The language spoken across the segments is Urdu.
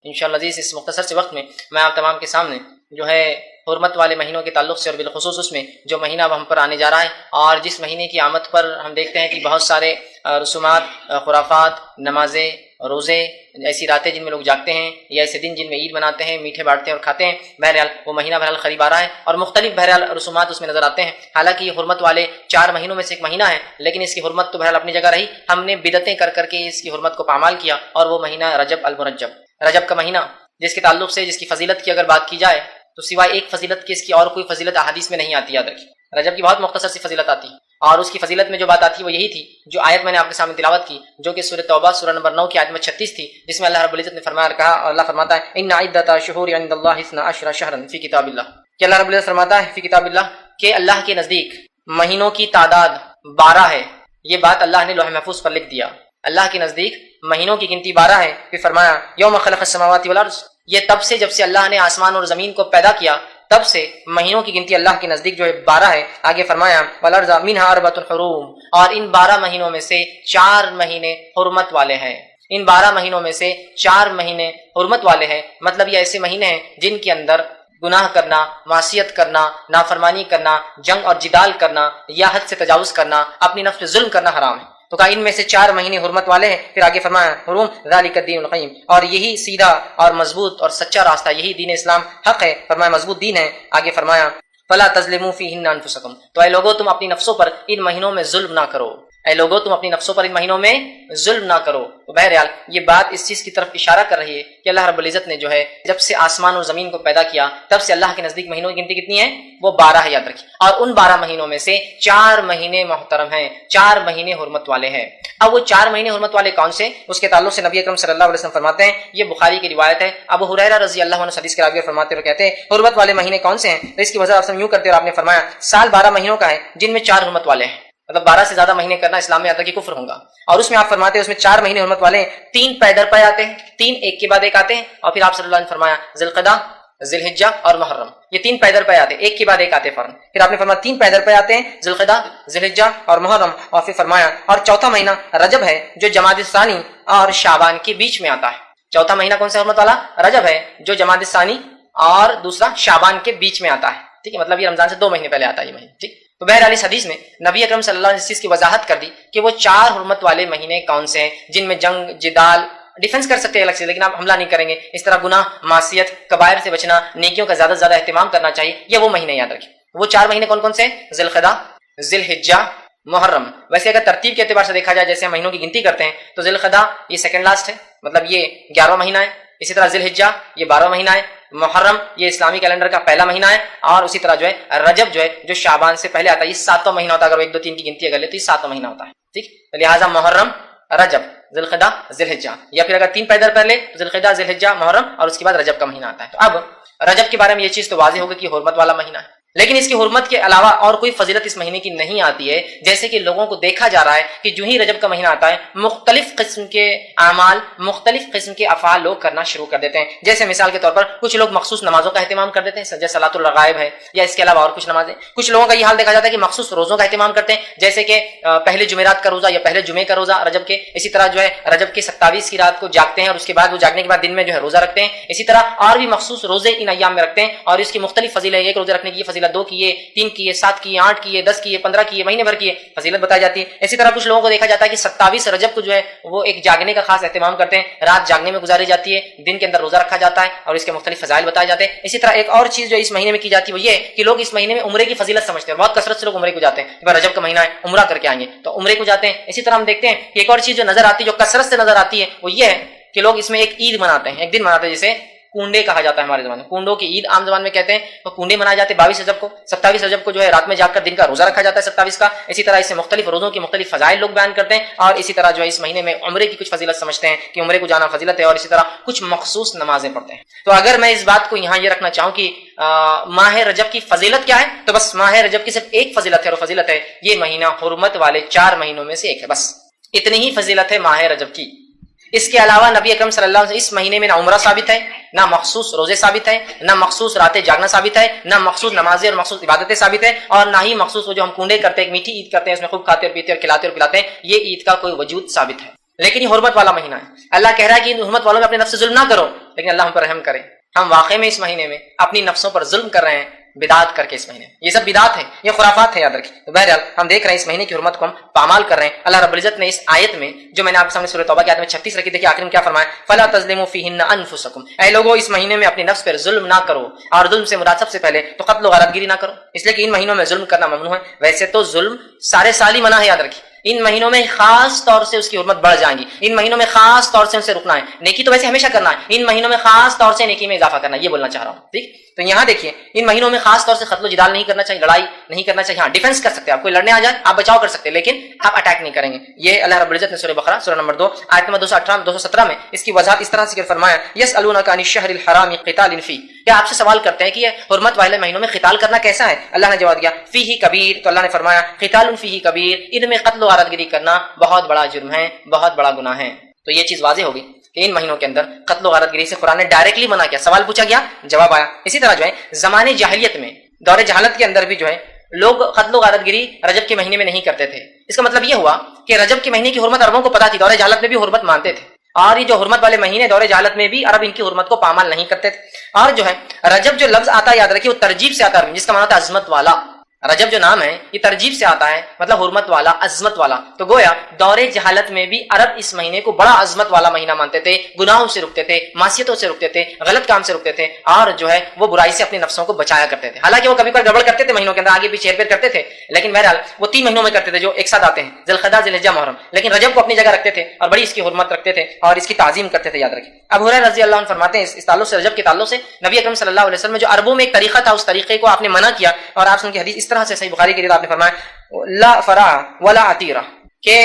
انشاءاللہ عزیز اس مختصر سے وقت میں آپ تمام کے سامنے جو ہے حرمت والے مہینوں کے تعلق سے اور بالخصوص اس میں جو مہینہ اب ہم پر آنے جا رہا ہے اور جس مہینے کی آمد پر ہم دیکھتے ہیں کہ بہت سارے رسومات، خرافات، نمازیں، روزے، ایسی راتیں جن میں لوگ جاگتے ہیں یا ایسے دن جن میں عید مناتے ہیں، میٹھے بانٹتے ہیں اور کھاتے ہیں، بہرحال وہ مہینہ بہرحال قریب آ رہا ہے اور مختلف بہرحال رسومات اس میں نظر آتے ہیں۔ حالانکہ یہ حرمت والے 4 مہینوں میں سے ایک مہینہ ہے، لیکن اس کی حرمت تو بہرحال اپنی جگہ رہی۔ ہم نے بدعتیں کر کے اس کی حرمت کو پامال کیا اور وہ مہینہ رجب المرجب، رجب کا مہینہ، جس کے تعلق سے جس کی فضیلت کی اگر بات کی جائے تو سوائے ایک فضیلت کی اس کی اور کوئی فضیلت احادیث میں نہیں آتی۔ یاد رکھیے رجب کی بہت مختصر سی فضیلت آتی ہے اور اس کی فضیلت میں جو بات آتی ہے وہ یہی تھی جو آیت میں نے آپ کے سامنے تلاوت کی، جو کہ سورہ توبہ سورہ نمبر 9 کی آیت نمبر 36 تھی، جس میں اللہ رب العزت نے فرمایا اور کہا، اور اللہ فرماتا ہے ان عدۃ الشہور عند اللہ 12 شہرا فی کتاب اللہ، کہ اللہ رب العزت فرماتا ہے فی کتاب اللہ کہ اللہ کے نزدیک مہینوں کی تعداد 12 ہے۔ یہ بات اللہ نے لوح محفوظ پر لکھ دیا، اللہ کے نزدیک مہینوں کی گنتی 12 ہے۔ پھر فرمایا یوم خلق السماوات والارض، یہ تب سے جب سے اللہ نے آسمان اور زمین کو پیدا کیا تب سے مہینوں کی گنتی اللہ کے نزدیک جو ہے 12 ہے۔ آگے فرمایا والارض منها 4 حرم، اور ان 12 مہینوں میں سے 4 مہینے حرمت والے ہیں۔ ان 12 مہینوں میں سے 4 مہینے حرمت والے ہیں، مطلب یہ ایسے مہینے ہیں جن کے اندر گناہ کرنا، معصیت کرنا، نافرمانی کرنا، جنگ اور جدال کرنا یا حد سے تجاوز کرنا، اپنی نفس پہ ظلم کرنا حرام ہے۔ تو کہا ان میں سے 4 مہینے حرمت والے ہیں۔ پھر آگے فرمایا حرم ذالک الدین القیم، اور یہی سیدھا اور مضبوط اور سچا راستہ، یہی دین اسلام حق ہے، فرمایا مضبوط دین ہے۔ آگے فرمایا فلا تظلموا فیہن انفسکم، تو اے لوگوں تم اپنی نفسوں پر ان مہینوں میں ظلم نہ کرو، اے لوگوں تم اپنی نفسوں پر ان مہینوں میں ظلم نہ کرو۔ تو بہرحال یہ بات اس چیز کی طرف اشارہ کر رہی ہے کہ اللہ رب العزت نے جو ہے جب سے آسمان اور زمین کو پیدا کیا تب سے اللہ کے نزدیک مہینوں کی گنتی کتنی ہے؟ وہ 12 ہے، یاد رکھیے، اور ان 12 مہینوں میں سے 4 مہینے محترم ہیں، 4 مہینے حرمت والے ہیں۔ اب وہ 4 مہینے حرمت والے کون سے؟ اس کے تعلق سے نبی اکرم صلی اللہ علیہ وسلم فرماتے ہیں، یہ بخاری کی روایت ہے، ابو ہریرہ رضی اللہ عنہ حدیث کے راوی فرماتے ہوئے کہتے ہیں حرمت والے مہینے کون سے ہیں؟ تو اس کی وجہ آپ یوں کرتے اور آپ نے فرمایا سال 12 مہینوں کا ہے جن میں 4 حرمت والے ہیں، مطلب 12 سے زیادہ مہینے کرنا اسلام میں آتا کہ کفر ہوگا، اور اس میں آپ فرماتے ہیں اس میں 4 مہینے حرمت والے ہیں، 3 پیدر پہ آتے ہیں، 3 ایک کے بعد ایک آتے ہیں، اور پھر آپ صلی اللہ علیہ وسلم نے فرمایا ذی القعدہ، ذی الحجہ اور محرم، یہ 3 پیدر پہ آتے ہیں، ایک کے بعد ایک آتے ہیں فوراً۔ پھر آپ نے فرمایا 3 پیدر پہ آتے ہیں، ذی القعدہ، ذی الحجہ اور محرم، اور پھر فرمایا اور چوتھا مہینہ رجب ہے جو جمادی الثانی اور شعبان کے بیچ میں آتا ہے۔ چوتھا مہینہ کون سا حرمت والا؟ رجب ہے جو جمادی الثانی اور دوسرا شعبان کے بیچ میں آتا ہے، ٹھیک ہے، مطلب یہ رمضان سے 2 مہینے پہلے آتا ہے یہ مہینہ، ٹھیک۔ تو بہرحال اس حدیث میں نبی اکرم صلی اللہ علیہ وسلم نے اس چیز کی وضاحت کر دی کہ وہ 4 حرمت والے مہینے کون سے ہیں جن میں جنگ، جدال، ڈیفنس کر سکتے ہیں الگ سے، لیکن آپ حملہ نہیں کریں گے، اس طرح گناہ، معصیت، کبائر سے بچنا، نیکیوں کا زیادہ سے زیادہ اہتمام کرنا چاہیے، یہ وہ مہینے یاد رکھیں۔ وہ 4 مہینے کون کون سے؟ ذی القعدہ، ذی الحجہ، محرم۔ ویسے اگر ترتیب کے اعتبار سے دیکھا جائے جیسے ہم مہینوں کی گنتی کرتے ہیں تو ذی القعدہ یہ سیکنڈ لاسٹ ہے، مطلب یہ 11واں مہینہ ہے، اسی طرح ذی الحجہ یہ 12واں مہینہ ہے، محرم یہ اسلامی کیلنڈر کا پہلا مہینہ ہے، اور اسی طرح جو ہے رجب جو ہے جو شعبان سے پہلے آتا ہے یہ 7واں مہینہ ہوتا ہے، اگر 1 2 3 کی گنتی اگر لے تو یہ 7واں مہینہ ہوتا ہے، ٹھیک۔ لہٰذا محرم، رجب، ذی القعدہ، ذی الحجہ، یا پھر اگر 3 پیدر پہلے ذی القعدہ، ذی الحجہ، محرم، اور اس کے بعد رجب کا مہینہ آتا ہے۔ تو اب رجب کے بارے میں یہ چیز تو واضح ہوگی کہ حرمت والا مہینہ ہے، لیکن اس کی حرمت کے علاوہ اور کوئی فضیلت اس مہینے کی نہیں آتی ہے، جیسے کہ لوگوں کو دیکھا جا رہا ہے کہ جو ہی رجب کا مہینہ آتا ہے مختلف قسم کے اعمال، مختلف قسم کے افعال لوگ کرنا شروع کر دیتے ہیں۔ جیسے مثال کے طور پر کچھ لوگ مخصوص نمازوں کا اہتمام کر دیتے ہیں جیسے صلاۃ الرغائب ہے، یا اس کے علاوہ اور کچھ نمازیں۔ کچھ لوگوں کا یہ حال دیکھا جاتا ہے کہ مخصوص روزوں کا اہتمام کرتے ہیں، جیسے کہ پہلے جمعرات کا روزہ یا پہلے جمعے کا روزہ رجب کے، اسی طرح جو ہے رجب کے 27 کی رات کو جاگتے ہیں اور اس کے بعد وہ جاگنے کے بعد دن میں جو ہے روزہ رکھتے ہیں، اسی طرح اور بھی مخصوص روزے ان ایام میں رکھتے ہیں، اور اس کی مختلف فضیلت ہے، ایک روزے رکھنے کی فضیلت 2 کی ہے، 3 کی ہے، 7 کی ہے، 8 کی ہے، 10 کی ہے، 15 کی ہے، مہینے بھر کی ہے، فضیلت بتائی جاتی ہے۔ اسی طرح کچھ لوگوں کو دیکھا جاتا ہے کہ 27 رجب کو جو ہے وہ ایک جاگنے کا خاص اہتمام کرتے ہیں، رات جاگنے میں گزاری جاتی ہے، دن کے اندر روزہ رکھا جاتا ہے اور اس کے مختلف فضائل بتائے جاتے ہیں۔ اسی طرح ایک اور چیز جو اس مہینے میں کی جاتی ہے وہ یہ ہے کہ لوگ اس مہینے میں عمرے کی فضیلت سمجھتے ہیں، بہت کثرت سے لوگ عمرے کو جاتے ہیں کہ رجب کا مہینہ ہے عمرہ کر کے آئیں گے تو عمرے کو جاتے ہیں۔ اسی طرح ہم دیکھتے ہیں کہ ایک اور چیز جو نظر آتی ہے، جو کثرت سے نظر آتی ہے، وہ یہ ہے کہ لوگ اس میں ایک عید مناتے ہیں، ایک دن مناتے ہیں جسے کنڈے کہا جاتا ہے ہمارے زبان میں، کنڈوں کی عید عام زبان میں کہتے ہیں، وہ کنڈے منائے جاتے ہیں 22 رجب کو، 27 رجب کو جو ہے رات میں جاگ کر دن کا روزہ رکھا جاتا ہے 27 کا۔ اسی طرح اس سے مختلف روزوں کی مختلف فضائل لوگ بیان کرتے ہیں، اور اسی طرح جو ہے اس مہینے میں عمرے کی کچھ فضیلت سمجھتے ہیں کہ عمرے کو جانا فضیلت ہے، اور اسی طرح کچھ مخصوص نمازیں پڑھتے ہیں۔ تو اگر میں اس بات کو یہاں یہ رکھنا چاہوں کہ ماہ رجب کی فضیلت کیا ہے، تو بس ماہ رجب کی صرف ایک فضیلت ہے، اور فضیلت ہے یہ مہینہ حرمت والے 4 مہینوں میں سے ایک ہے، بس اتنی ہی فضیلت ہے ماہ رجب کی۔ اس کے علاوہ نبی اکرم صلی اللہ علیہ وسلم اس مہینے میں نہ عمرہ ثابت ہے، نہ مخصوص روزے ثابت ہے، نہ مخصوص راتیں جاگنا ثابت ہے، نہ مخصوص نمازیں اور مخصوص عبادتیں ثابت ہے، اور نہ ہی مخصوص وہ جو ہم کنڈے کرتے ہیں، ایک میٹھی عید کرتے ہیں، اس میں خوب کھاتے اور پیتے اور کھلاتے اور پلاتے ہیں، یہ عید کا کوئی وجود ثابت ہے۔ لیکن یہ حرمت والا مہینہ ہے. اللہ کہہ رہا ہے کہ ان حرمت والوں میں اپنے نفس سے ظلم نہ کرو, لیکن اللہ ہم پر رحم کرے. ہم واقعی میں اس مہینے میں اپنی نفسوں پر ظلم کر رہے ہیں بدعات کر کے. اس مہینے یہ سب بدعات ہیں, یہ خرافات ہیں, یاد رکھیں. تو بہرحال ہم دیکھ رہے ہیں اس مہینے کی حرمت کو ہم پامال کر رہے ہیں. اللہ رب العزت نے اس آیت میں جو میں نے آپ کے سامنے سورہ توبہ کی آیت میں 36 رکھی, دیکھیے آخر میں کیا فرمایا, فلا تظلموا فیہن انفسکم, اے لوگوں اس مہینے میں اپنی نفس پر ظلم نہ کرو. اور ظلم سے مراد سب سے پہلے تو قتل و غارت گیری نہ کرو, اس لیے کہ ان مہینوں میں ظلم کرنا ممنوع ہے. ویسے تو ظلم سارے سال ہی منع ہے, یاد رکھیے. ان مہینوں میں خاص طور سے اس کی حرمت بڑھ جائیں گی. ان مہینوں میں خاص طور سے ان سے رکنا ہے. نیکی تو ویسے ہمیشہ کرنا ہے, ان مہینوں میں خاص طور سے نیکی میں اضافہ کرنا ہے, یہ بولنا چاہ رہا ہوں. ٹھیک, تو یہاں دیکھیے ان مہینوں میں خاص طور سے قتل و جدال نہیں کرنا چاہیے, لڑائی نہیں کرنا چاہیے. ہاں ڈیفینس کر سکتے ہیں, آپ کوئی لڑنے آ جائے آپ بچاؤ کر سکتے ہیں, لیکن آپ اٹیک نہیں کریں گے. یہ اللہ رب العزت نے سورہ بقرہ سورہ نمبر 2 آیت نمبر 218-217 میں اس کی وضاحت اس طرح سے فرمایا, یسألونک عن الشہر الحرام قتال فیہ, کیا آپ سے سوال کرتے ہیں کہ یہ حرمت والے مہینوں میں قتال کرنا کیسا ہے. اللہ نے جواب دیا فیہ کبیر, تو اللہ نے فرمایا قتال فیہ کبیر, ان میں قتل و غارت گری کرنا بہت بڑا جرم ہے, بہت بڑا گناہ ہے. تو یہ چیز واضح ہوگی کہ ان مہینوں کے اندر قتل و غارت گری سے قرآن نے ڈائریکٹلی منع کیا. سوال پوچھا گیا, جواب آیا. اسی طرح جو ہے زمانے جاہلیت میں, دور جہالت کے اندر بھی جو ہے لوگ قتل و غارت گری رجب کے مہینے میں نہیں کرتے تھے. اس کا مطلب یہ ہوا کہ رجب کے مہینے کی حرمت عربوں کو پتا تھی, دور جہالت میں بھی حرمت مانتے تھے, اور یہ جو حرمت والے مہینے دور جہالت میں بھی عرب ان کی حرمت کو پامال نہیں کرتے تھے. اور جو ہے رجب جو لفظ آتا ہے یاد رکھیے وہ ترجیب سے آتا ہے, جس کا معنی ہوتا ہے عظمت والا. رجب جو نام ہے یہ ترجیب سے آتا ہے, مطلب حرمت والا, عظمت والا. تو گویا دور جہالت میں بھی عرب اس مہینے کو بڑا عظمت والا مہینہ مانتے تھے, گناہوں سے رکتے تھے, معصیتوں سے رکتے تھے, غلط کام سے رکتے تھے, اور جو ہے وہ برائی سے اپنی نفسوں کو بچایا کرتے تھے. حالانکہ وہ کبھی کبھی گڑبڑ کرتے تھے مہینوں کے اندر, آگے پیچھے ہیر پھیر کرتے تھے, لیکن بہرحال وہ 3 مہینوں میں کرتے تھے جو ایک ساتھ آتے ہیں, ذوالقعدہ, ذوالحجہ, محرم. لیکن رجب کو اپنی جگہ رکھتے تھے اور بڑی اس کی حرمت رکھتے تھے اور اس کی تعظیم کرتے تھے, یاد رکھیں. ابو ہریرہ رضی اللہ عنہ فرماتے ہیں اس تعلق سے, رجب کے تعلق سے, نبی اکرم صلی اللہ علیہ وسلم جو عربوں میں ایک طریقہ تھا اس طریقے کو آپ نے منع کیا, اور آپ سن کی حدیث اس طرح سے صحیح بخاری کی آپ نے فرمایا لا فرا ولا عتیرہ, کہ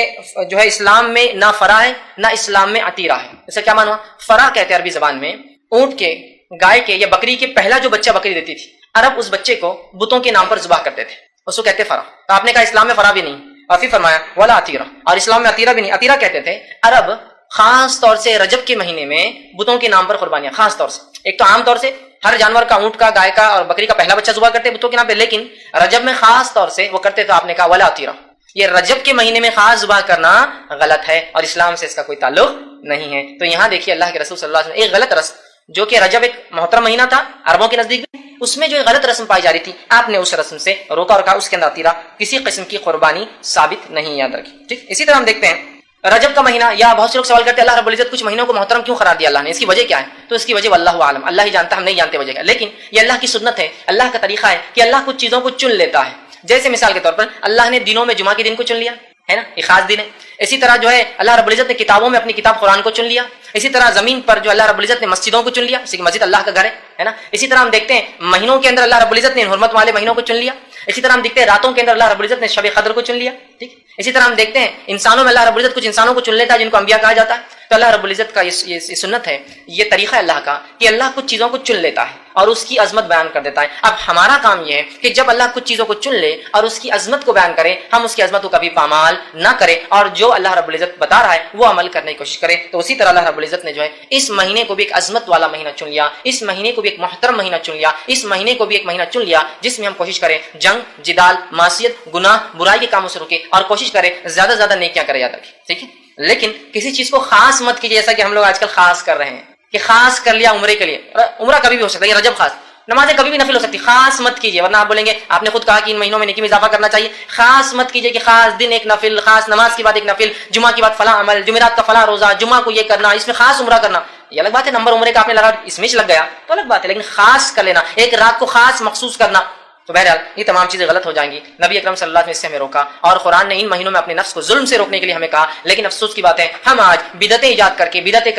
جو ہے اسلام میں نہ فرا ہے نہ اسلام میں عتیرہ ہے. اس کا کیا معنی ہوا؟ فرا کہتے ہیں عربی زبان میں اونٹ کے, گائے کے یا بکری کے پہلا جو بچہ بکری دیتی تھی, عرب اس بچے کو بتوں کے نام پر ذبح کرتے تھے, اس کو کہتے فرا. تو آپ نے کہا اسلام میں فرا بھی نہیں, اور پھر فرمایا ولا عتیرہ, اور اسلام میں عتیرہ بھی نہیں. عتیرہ کہتے تھے عرب خاص طور سے رجب کے مہینے میں بتوں کے نام پر قربانیاں, خاص طور سے. ایک تو عام طور سے ہر جانور کا, اونٹ کا, گائے کا اور بکری کا پہلا بچہ ذبح کرتے بتوں کے نام پہ, لیکن رجب میں خاص طور سے وہ کرتے. تو آپ نے کہا ولا عتیرہ, یہ رجب کے مہینے میں خاص ذبح کرنا غلط ہے اور اسلام سے اس کا کوئی تعلق نہیں ہے. تو یہاں دیکھیے اللہ کے رسول صلی اللہ علیہ وسلم ایک غلط رسم, جو کہ رجب ایک محترم مہینہ تھا عربوں کے نزدیک بھی, اس میں جو غلط رسم پائی جا رہی تھی, آپ نے اس رسم سے روکا اور کہا اس کے اندر عتیرہ کسی قسم کی قربانی ثابت نہیں, یاد رکھیں. ٹھیک, اسی طرح ہم دیکھتے ہیں رجب کا مہینہ, یا بہت سے لوگ سوال کرتے ہیں اللہ رب العزت کچھ مہینوں کو محترم کیوں قرار دیا اللہ نے, اس کی وجہ کیا ہے؟ تو اس کی وجہ واللہ عالم, اللہ ہی جانتا, ہم نہیں جانتے وجہ کیا. لیکن یہ اللہ کی سنت ہے, اللہ کا طریقہ ہے کہ اللہ کچھ چیزوں کو چن لیتا ہے. جیسے مثال کے طور پر اللہ نے دنوں میں جمعہ کے دن کو چن لیا ہے نا, یہ خاص دن ہے. اسی طرح جو ہے اللہ رب العزت نے کتابوں میں اپنی کتاب قرآن کو چن لیا. اسی طرح زمین پر جو اللہ رب العزت نے مسجدوں کو چن لیا, اسی مسجد اللہ کا گھر ہے نا. اسی طرح ہم دیکھتے ہیں مہینوں کے اندر اللہ رب العزت نے حرمت والے مہینوں کو چن لیا. اسی طرح ہم دیکھتے ہیں راتوں کے اندر اللہ رب العزت نے شب قدر کو چن لیا. ٹھیک, اسی طرح ہم دیکھتے ہیں انسانوں میں اللہ رب العزت کچھ انسانوں کو چن لیتا ہے جن کو انبیاء کہا جاتا ہے. تو اللہ رب العزت کا یہ سنت ہے, یہ طریقہ ہے اللہ کا کہ اللہ کچھ چیزوں کو چن لیتا ہے اور اس کی عظمت بیان کر دیتا ہے. اب ہمارا کام یہ ہے کہ جب اللہ کچھ چیزوں کو چن لے اور اس کی عظمت کو بیان کرے, ہم اس کی عظمت کو کبھی پامال نہ کریں, اور جو اللہ رب العزت بتا رہا ہے وہ عمل کرنے کی کوشش کرے. تو اسی طرح اللہ رب العزت نے جو ہے اس مہینے کو بھی ایک عظمت والا مہینہ چن لیا, اس مہینے کو بھی ایک محترم مہینہ چن لیا, اس مہینے کو بھی ایک مہینہ چن لیا جس میں ہم کوشش کریں جنگ, جدال, معصیت, گناہ, برائی کے کاموں سے رکے اور کوشش کریں زیادہ سے زیادہ نیکیاں کریں, یاد رکھیں. ٹھیک ہے, لیکن کسی چیز کو خاص مت کیجیے, جیسا کہ ہم لوگ آج کل خاص کر رہے ہیں کہ خاص کر لیا عمرے کے لیے. عمرہ کبھی بھی ہو سکتا ہے, یہ رجب خاص, نمازیں کبھی بھی نفل ہو سکتی, خاص مت کیجیے, ورنہ آپ بولیں گے آپ نے خود کہا کہ ان مہینوں میں نیکی میں اضافہ کرنا چاہیے. خاص مت کیجیے کہ خاص دن ایک نفل, خاص نماز کے بعد ایک نفل, جمعہ کے بعد فلاں عمل, جمعرات کا فلاں روزہ, جمعہ کو یہ کرنا, اس میں خاص عمرہ کرنا. یہ الگ بات ہے, نمبر عمرے کا آپ نے لگا اس میں لگ گیا تو الگ بات ہے, لیکن خاص کر لینا, ایک رات کو خاص مخصوص کرنا, تو بہرحال یہ تمام چیزیں غلط ہو جائیں گی. نبی اکرم صلی اللہ علیہ وسلم نے اس سے ہمیں روکا, اور قرآن نے ان مہینوں میں اپنے نفس کو ظلم سے روکنے کے لیے ہمیں کہا. لیکن افسوس کی بات ہے ہم آج بدعتیں ایجاد کر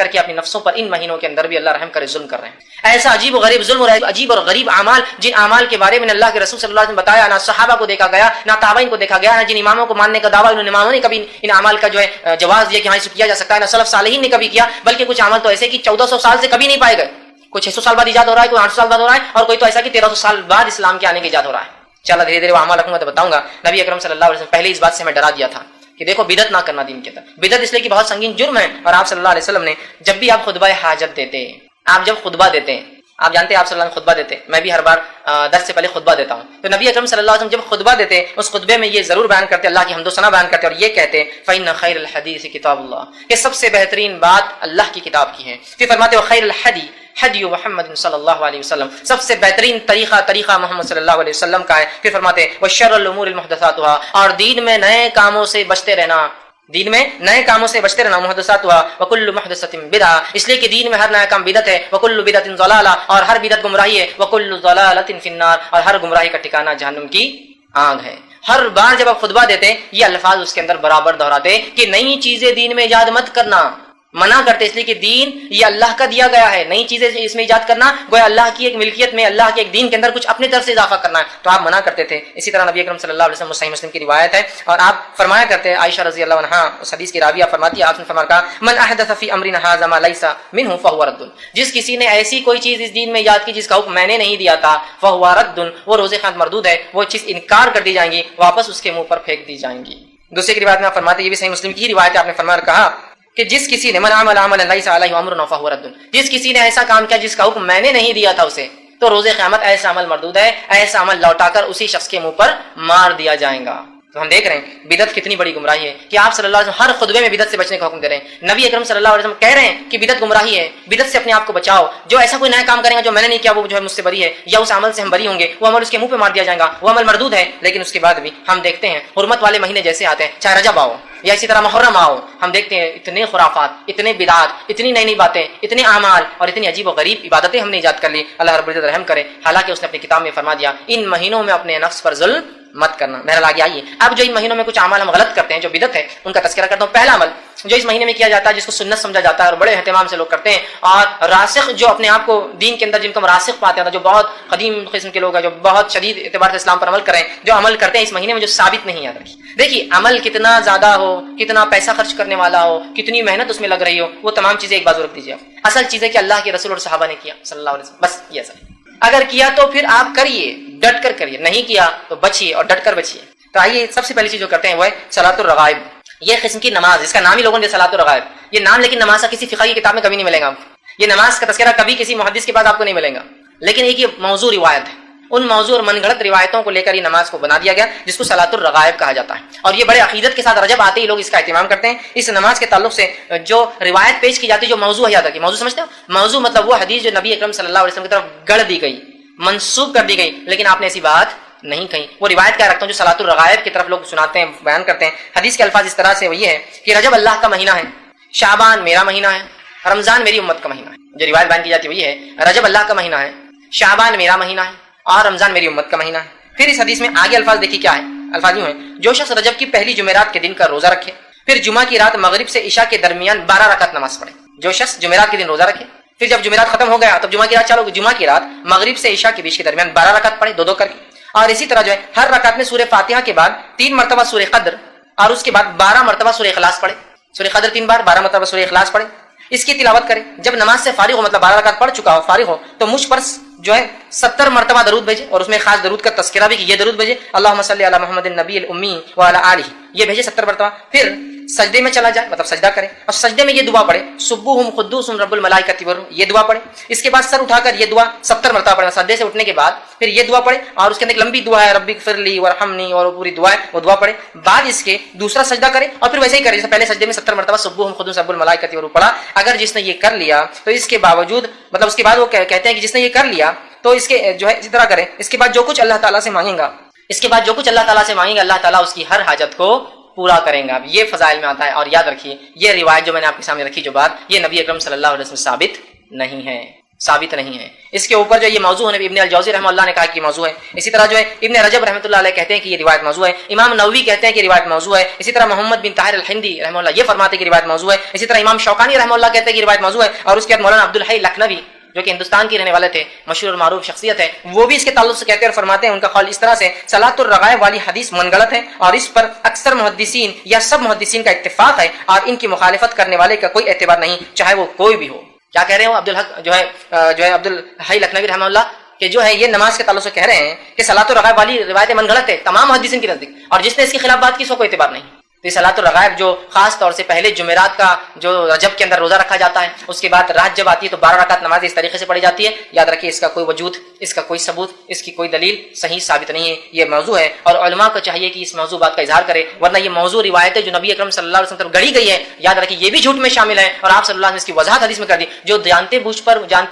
کے اپنی نفسوں پر ان مہینوں کے اندر بھی اللہ رحم کرے ظلم کر رہے ہیں. ایسا عجیب و غریب ظلم اور عجیب اور غریب اعمال, جن اعمال کے بارے میں اللہ کے رسول صلی اللہ علیہ وسلم بتایا, نہ صحابہ کو دیکھا گیا, نہ تابعین کو دیکھا گیا, نہ جن اماموں کو ماننے کا دعویٰ ان اماموں نے کبھی ان اعمال کا جو ہے جواز دیا کہ ہاں اسے کیا جا سکتا ہے, نہ سلف صالحین نے کبھی کیا, بلکہ کچھ اعمال تو ایسے کہ 1400 سال سے کبھی نہیں پائے گئے. کوئی 600 سال بعد ایجاد ہو رہا ہے, کوئی 800 سال بعد ہو رہا ہے, اور کوئی تو ایسا کہ 1300 سال بعد اسلام کے آنے کے ایجاد ہو رہا ہے. چلا دھیرے دھیرے وہ اعمال رکھوں گا تو بتاؤں گا. نبی اکرم صلی اللہ علیہ وسلم پہلے اس بات سے ہمیں ڈرا دیا تھا کہ دیکھو بدعت نہ کرنا دین کے اندر. بدعت اس لیے کہ بہت سنگین جرم ہے, اور آپ صلی اللہ علیہ وسلم نے جب بھی آپ خطبہ حاجت دیتے, آپ جب خطبہ دیتے ہیں, آپ جانتے ہیں آپ صلی اللہ علیہ وسلم خطبہ دیتے، میں بھی ہر بار درس سے پہلے خطبہ دیتا ہوں، تو نبی اکرم صلی اللہ علیہ وسلم جب خطبہ دیتے اس خطبے میں یہ ضرور بیان کرتے، اللہ کی حمد و ثنا بیان کرتے اور یہ کہتے فإن خیر الحدیث کتاب اللہ، کہ سب سے بہترین بات اللہ کی کتاب کی ہے۔ پھر فرماتے ہو خیر الحدی حدی محمد صلی اللہ علیہ وسلم، سب سے بہترین طریقہ محمد صلی اللہ علیہ وسلم کا ہے۔ پھر فرماتے وشر الامور المحدثاتها، اور دین میں نئے کاموں سے بچتے رہنا، دین میں نئے کاموں سے بچتے رہنا، محدثاتها وکل محدثۃ بدعہ، اس لیے کہ دین میں ہر نیا کام بدعت ہے، وکل بدعۃ ضلالہ، اور ہر بدعت گمراہی ہے، وکل ضلالۃ فی النار، اور ہر گمراہی کا ٹھکانہ جہنم کی آگ ہے۔ ہر بار جب آپ خطبہ دیتے یہ الفاظ اس کے اندر برابر دہراتے کہ نئی چیزیں دین میں ایجاد مت کرنا، منع کرتے، اس لیے کہ دین یہ اللہ کا دیا گیا ہے، نئی چیزیں اس میں ایجاد کرنا گویا اللہ کی ایک ملکیت میں، اللہ کے ایک دین کے اندر کچھ اپنے طرف سے اضافہ کرنا ہے، تو آپ منع کرتے تھے۔ اسی طرح نبی اکرم صلی اللہ علیہ وسلم صحیح مسلم کی روایت ہے اور آپ فرمایا کرتے، عائشہ رضی اللہ عنہا اس حدیث کی راویہ فرماتی ہے، آپ نے فرمایا من احدث فی امرنا ھذا ما لیس منہ فہو رد، جس کسی نے ایسی کوئی چیز اس دین میں ایجاد کی جس کا حکم میں نے نہیں دیا تھا، فہو رد، وہ روز قیامت مردود ہے، وہ چیز انکار کر دی جائیں گی، واپس اس کے منہ پر پھینک دی جائیں گی۔ دوسری کی روایت میں آپ فرماتے، یہ بھی صحیح مسلم کی ہی روایت ہے، آپ نے فرمایا کہا کہ جس کسی نے من عمل عملا لیس علیہ امرنا فہو رد، جس کسی نے ایسا کام کیا جس کا حکم میں نے نہیں دیا تھا اسے، تو روز قیامت ایسا عمل مردود ہے، ایسا عمل لوٹا کر اسی شخص کے منہ پر مار دیا جائے گا۔ تو ہم دیکھ رہے ہیں بدعت کتنی بڑی گمراہی ہے کہ آپ صلی اللہ علیہ وسلم ہر خطبے میں بدعت سے بچنے کا حکم دے رہے ہیں۔ نبی اکرم صلی اللہ علیہ وسلم کہہ رہے ہیں کہ بدعت گمراہی ہے، بدعت سے اپنے آپ کو بچاؤ، جو ایسا کوئی نیا کام کرے گا جو میں نے نہیں کیا وہ جو ہے مجھ سے بری ہے، یا اس عمل سے ہم بری ہوں گے، وہ عمل اس کے منہ پہ مار دیا جائے گا، وہ عمل مردود ہے۔ لیکن اس کے بعد بھی ہم دیکھتے ہیں حرمت والے مہینے جیسے آتے ہیں، چاہے رجب آؤ یا اسی طرح محرم آؤ، ہم دیکھتے ہیں اتنے خرافات، اتنے بدعات، اتنی نئی نئی باتیں، اتنے اعمال اور اتنی عجیب و غریب عبادتیں ہم نے ایجاد کر لی۔ اللہ رب العزت رحم کرے، حالانکہ اس نے اپنی کتاب میں فرما دیا ان مہینوں میں اپنے نفس پر ظلم مت کرنا۔ بہرحال آگے آئیے، اب جو ان مہینوں میں کچھ اعمال ہم غلط کرتے ہیں جو بدعت ہے ان کا تذکرہ کرتا ہوں۔ پہلا عمل جو اس مہینے میں کیا جاتا ہے جس کو سنت سمجھا جاتا ہے اور بڑے اہتمام سے لوگ کرتے ہیں، اور راسخ جو اپنے آپ کو دین کے اندر جن کو ہم راسخ پاتے ہیں، جو بہت قدیم قسم کے لوگ ہیں، جو بہت شدید اعتبار سے اسلام پر عمل کریں، جو عمل کرتے ہیں اس مہینے میں جو ثابت نہیں یاد رکھی۔ دیکھیے عمل کتنا زیادہ ہو، کتنا پیسہ خرچ کرنے والا ہو، کتنی محنت اس میں لگ رہی ہو، وہ تمام چیزیں ایک بازو رکھ دیجیے۔ اصل چیز ہے کہ اللہ کے رسول اور صحابہ نے کیا صلی اللہ علیہ وسلم، بس یہ اصل ہے۔ اگر کیا تو پھر آپ کریے، ڈٹ کر کریے، نہیں کیا تو بچیے اور ڈٹ کر بچیے۔ تو آئیے سب سے پہلی چیز جو کرتے ہیں وہ ہے صلاۃ الرغائب، یہ قسم کی نماز، اس کا نام ہی لوگوں نے صلاۃ الرغائب، یہ نام لیکن نماز کا کسی فقہ کی کتاب میں کبھی نہیں ملے گا آپ کو، یہ نماز کا تذکرہ کبھی کسی محدث کے بعد آپ کو نہیں ملے گا، لیکن ایک یہ موضوع روایت ہے، ان موضوع اور من گھڑت روایتوں کو لے کر یہ نماز کو بنا دیا گیا جس کو صلاۃ الرغائب کہا جاتا ہے، اور یہ بڑے عقیدت کے ساتھ رجب آتے ہی لوگ اس کا اہتمام کرتے ہیں۔ اس نماز کے تعلق سے جو روایت پیش کی جاتی ہے، جو موضوع ہے، یاد رکھیے موضوع سمجھتے ہو، موضوع مطلب وہ حدیث جو نبی اکرم صلی اللہ علیہ وسلم کی طرف گڑھ دی گئی، منسوب کر دی گئی، لیکن آپ نے ایسی بات نہیں کہیں، وہ روایت کیا رکھتا ہوں جو صلاۃ الرغائب کی طرف لوگ سناتے ہیں، بیان کرتے ہیں۔ حدیث کے الفاظ اس طرح سے وہ یہ ہے کہ رجب اللہ کا مہینہ ہے، شعبان میرا مہینہ ہے، رمضان میری امت کا مہینہ ہے۔ جو روایت بیان کی جاتی ہے وہ یہ ہے رجب اللہ کا مہینہ ہے، شعبان میرا مہینہ ہے اور رمضان میری امت کا مہینہ ہے۔ پھر اس حدیث میں آگے الفاظ دیکھیے کیا ہے، الفاظ یوں ہیں جو شخص رجب کی پہلی جمعرات کے دن کا روزہ رکھے، پھر جمعہ کی رات مغرب سے عشاء کے درمیان 12 رکعت نماز پڑھے، جو شخص جمعرات کے دن روزہ رکھے، پھر جب جمعرات ختم ہو گیا تب جمعہ کی رات چالو ہوگی، جمعہ کی رات مغرب سے عشاء کے بیچ کے درمیان 12 رکعت پڑھے، دو دو کر کے، اور اسی طرح جو ہے ہر رکعت میں سورہ فاتحہ کے بعد 3 مرتبہ سورہ قدر اور اس کے بعد 12 مرتبہ سورہ اخلاص پڑھے، سورہ قدر 3 بار، 12 مرتبہ سورہ اخلاص پڑھے، اس کی تلاوت کرے۔ جب نماز سے فارغ ہو، مطلب 12 رکعت پڑھ چکا ہو، فارغ ہو، تو مجھ پر جو ہے 70 مرتبہ درود بھیجے، اور اس میں خاص درود کا تذکرہ بھی کہ یہ درود بھیجے اللہم صلی علی محمد النبی الامی وعلی آلہ، یہ بھیجے 70 مرتبہ۔ پھر سجدے میں چلا جائے، مطلب سجدہ کرے، اور سجدے میں یہ دعا پڑھے سبوہم قدوس رب الملائکۃ والروح، یہ دعا پڑھے۔ اس کے بعد سر اٹھا کر یہ دعا 70 مرتبہ پڑھے، سجدے سے اٹھنے کے بعد پھر یہ دعا پڑھے، اور اس کے اندر ایک لمبی دعا ہے ربی اغفر لی وارحمنی، اور وہ پوری دعا ہے، وہ دعا پڑھے۔ بعد اس کے دوسرا سجدہ کرے اور پھر ویسے ہی کرے جیسے پہلے سجدے میں 70 مرتبہ سبوہم قدوس رب الملائکۃ والروح پڑھا۔ اگر جس نے یہ کر لیا تو اس کے باوجود، مطلب اس کے بعد وہ کہتے ہیں کہ جس نے یہ کر لیا تو اس کے جو ہے اسی طرح کرے، اس کے بعد جو کچھ اللہ تعالیٰ سے مانگے گا، اس کے بعد جو کچھ اللہ تعالیٰ سے مانگے گا اللہ تعالیٰ اس کی ہر حاجت کو پورا کریں گا۔ اب یہ فضائل میں آتا ہے، اور یاد رکھیے یہ روایت جو میں نے آپ کے سامنے رکھی جو بات، یہ نبی اکرم صلی اللہ علیہ وسلم ثابت نہیں ہے، ثابت نہیں ہے۔ اس کے اوپر جو یہ موضوع ہے، ابن الجوزی رحمہ اللہ نے کہا کہ یہ موضوع ہے، اسی طرح جو ہے ابن رجب رحمۃ اللہ علیہ کہتے ہیں کہ یہ روایت موضوع ہے، امام نووی کہتے ہیں کہ روایت موضوع ہے، اسی طرح محمد بن طاہر الہندی رحمہ اللہ یہ فرماتے ہیں کہ روایت موضوع ہے، اسی طرح امام شوکانی رحمہ اللہ کہتے ہیں کہ روایت موضوع ہے، اور اس کے بعد مولانا عبدالحی لکھنوی جو کہ ہندوستان کے رہنے والے تھے، مشہور اور معروف شخصیت ہے، وہ بھی اس کے تعلق سے کہتے ہیں اور فرماتے ہیں، ان کا قول اس طرح سے صلاۃ الرغائب والی حدیث منگلت ہے، اور اس پر اکثر محدثین یا سب محدثین کا اتفاق ہے، اور ان کی مخالفت کرنے والے کا کوئی اعتبار نہیں، چاہے وہ کوئی بھی ہو۔ کیا کہہ رہے ہو عبدالحق جو ہے عبدالحی لکھنوی رحمہ اللہ کہ جو ہے یہ نماز کے تعلق سے کہہ رہے ہیں کہ صلاۃ الرغائب والی روایت منگلت ہے تمام محدثین کی نزدیک، اور جس نے اس کے خلاف بات کی اس کو کوئی اعتبار نہیں، تو یہ صلاۃ الرغائب جو خاص طور سے پہلے جمعرات کا جو رجب کے اندر روزہ رکھا جاتا ہے، اس کے بعد رات جب آتی ہے تو 12 رکعت نماز اس طریقے سے پڑھی جاتی ہے، یاد رکھیے اس کا کوئی وجود، اس کا کوئی ثبوت، اس کی کوئی دلیل صحیح ثابت نہیں ہے، یہ موضوع ہے اور علماء کو چاہیے کہ اس موضوع بات کا اظہار کرے، ورنہ یہ موضوع روایتیں جو نبی اکرم صلی اللہ علیہ وسلم طرف گڑھی گئی ہے، یاد رکھیے یہ بھی جھوٹ میں شامل ہے، اور آپ صلی اللہ علیہ وسلم اس کی وضاحت حدیث میں کر دی، جو جانتے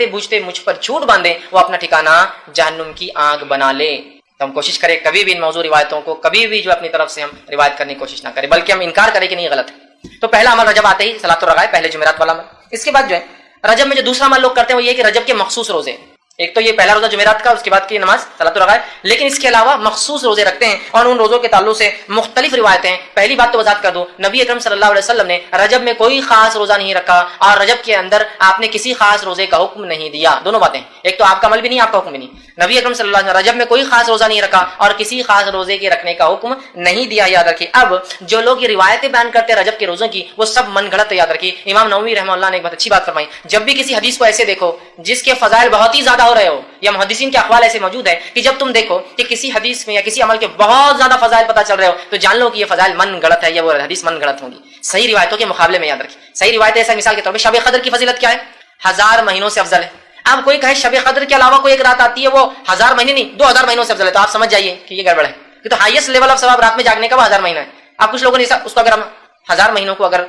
بوجھتے مجھ پر جھوٹ باندھے وہ اپنا ٹھکانہ جہنم کی آگ بنا لے۔ تو ہم کوشش کریں کبھی بھی ان موضوع روایتوں کو کبھی بھی جو اپنی طرف سے ہم روایت کرنے کی کوشش نہ کریں، بلکہ ہم انکار کریں کہ نہیں غلط ہے۔ تو پہلا عمل رجب آتے ہی صلاۃ الرغائب، پہلے جمعرات والا عمل۔ اس کے بعد جو ہے رجب میں جو دوسرا عمل لوگ کرتے ہیں وہ یہ کہ رجب کے مخصوص روزے، ایک تو یہ پہلا روزہ جمعرات کا، اس کے بعد کی نماز صلاۃ الرغائب، لیکن اس کے علاوہ مخصوص روزے رکھتے ہیں اور ان روزوں کے تعلق سے مختلف روایتیں ہیں۔ پہلی بات تو وضاحت کر دوں، نبی اکرم صلی اللہ علیہ وسلم نے رجب میں کوئی خاص روزہ نہیں رکھا اور رجب کے اندر آپ نے کسی خاص روزے کا حکم نہیں دیا۔ دونوں باتیں، ایک تو آپ کا عمل بھی نہیں، آپ کا حکم بھی نہیں۔ نبی اکرم صلی اللہ علیہ وسلم رجب میں کوئی خاص روزہ نہیں رکھا اور کسی خاص روزے کے رکھنے کا حکم نہیں دیا، یاد رکھیے۔ اب جو لوگ یہ روایتیں بیان کرتے ہیں رجب کے روزوں کی، وہ سب من گھڑت ہے، یاد رکھیے۔ امام نووی رحمہ اللہ نے ایک بہت اچھی بات فرمائی، جب بھی کسی حدیث کو ایسے دیکھو جس کے فضائل بہت ہی زیادہ ہو رہے ہو، یا محدثین کے اقوال ایسے موجود ہے کہ جب تم دیکھو کہ کسی حدیث میں یا کسی عمل کے بہت زیادہ فضائل پتہ چل رہے ہو تو جان لو کہ یہ فضائل من گڑت ہے یا وہ حدیث من گڑت ہوگی، صحیح روایتوں کے مقابلے میں۔ یاد رکھیے صحیح روایت ایسا، مثال کے طور پہ شب قدر کی فضیلت کیا ہے؟ 1000 مہینوں سے افضل ہے۔ اب کوئی کہے شب قدر کے علاوہ کوئی ایک رات آتی ہے وہ 1000 مہینے نہیں 2000 مہینوں سے افضل ہے، تو آپ سمجھ جائیے کہ یہ گڑبڑ ہے، کہ تو ہائیسٹ لیول آف ثواب رات میں جاگنے کا وہ 1000 مہینہ ہے۔ اب کچھ لوگوں نے اس کو اگر ہم 1000 مہینوں کو اگر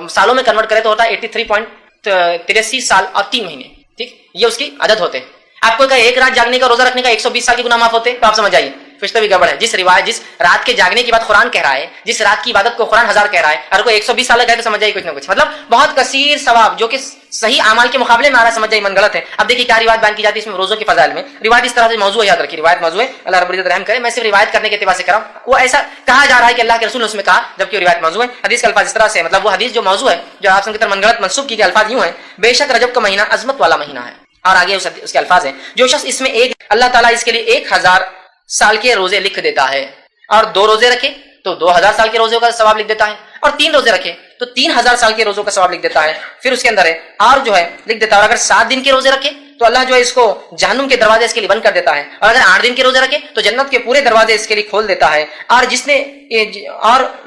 سالوں میں کنورٹ کرے تو ہوتا ہے 83.83 سال اور 3 مہینے، ٹھیک، یہ اس کی عدد ہوتے ہیں۔ آپ کو کہا ایک رات جاگنے کا روزہ رکھنے کا 120 سال کے گناہ معاف ہوتے، تو آپ سمجھ جائیے فرشتہ بھی گڑبڑ ہے۔ جس رات کے جاگنے کی بات قرآن کہہ رہا ہے، جس رات کی عبادت کو قرآن 1000 کہہ رہا ہے، اور کوئی 120 سال کا ہے تو سمجھ جائیے کچھ نہ کچھ، مطلب بہت کثیر ثواب جو کہ صحیح اعمال کے مقابلے میں آ رہا ہے، سمجھ جائیے من غلط ہے۔ اب دیکھیے کیا روایت بیان کی جاتی ہے اس میں روزوں کے فضائل میں۔ روایت اس طرح سے موضوع ہے، یاد رکھیے روایت موضوع ہے، اللہ رب العزت رحم کرے، میں صرف روایت کرنے کے اعتبار سے کر رہا ہوں۔ وہ ایسا کہا جا رہا ہے کہ اللہ کے رسول نے اس میں کہا، جبکہ روایت موضوع ہے۔ حدیث کے الفاظ اس طرح سے، مطلب وہ حدیث جو موضوع ہے جو آپ کی طرف من غلط منسوب کی گئی، الفاظ یوں ہیں، بے شک رجب کا مہینہ عظمت والا مہینہ ہے، اور آگے اس کے الفاظ ہیں، جو شخص اس میں اللہ تعالیٰ اس کے لیے 1000 سال کے روزے لکھ دیتا ہے، اور 2 روزے رکھے تو 2000 سال کے روزوں کا ثواب لکھ دیتا ہے، اور 3 روزے رکھے تو 3000 سال کے روزوں کا ثواب لکھ دیتا ہے۔ پھر اس کے اندر ہے اور جو ہے لکھ دیتا ہے، اور اگر 7 دن کے روزے رکھے تو اللہ جو ہے اس کو جہنم کے دروازے اس کے لیے بند کر دیتا ہے، اور اگر 8 دن کے روزے رکھے تو جنت کے پورے دروازے اس کے لیے کھول دیتا ہے، اور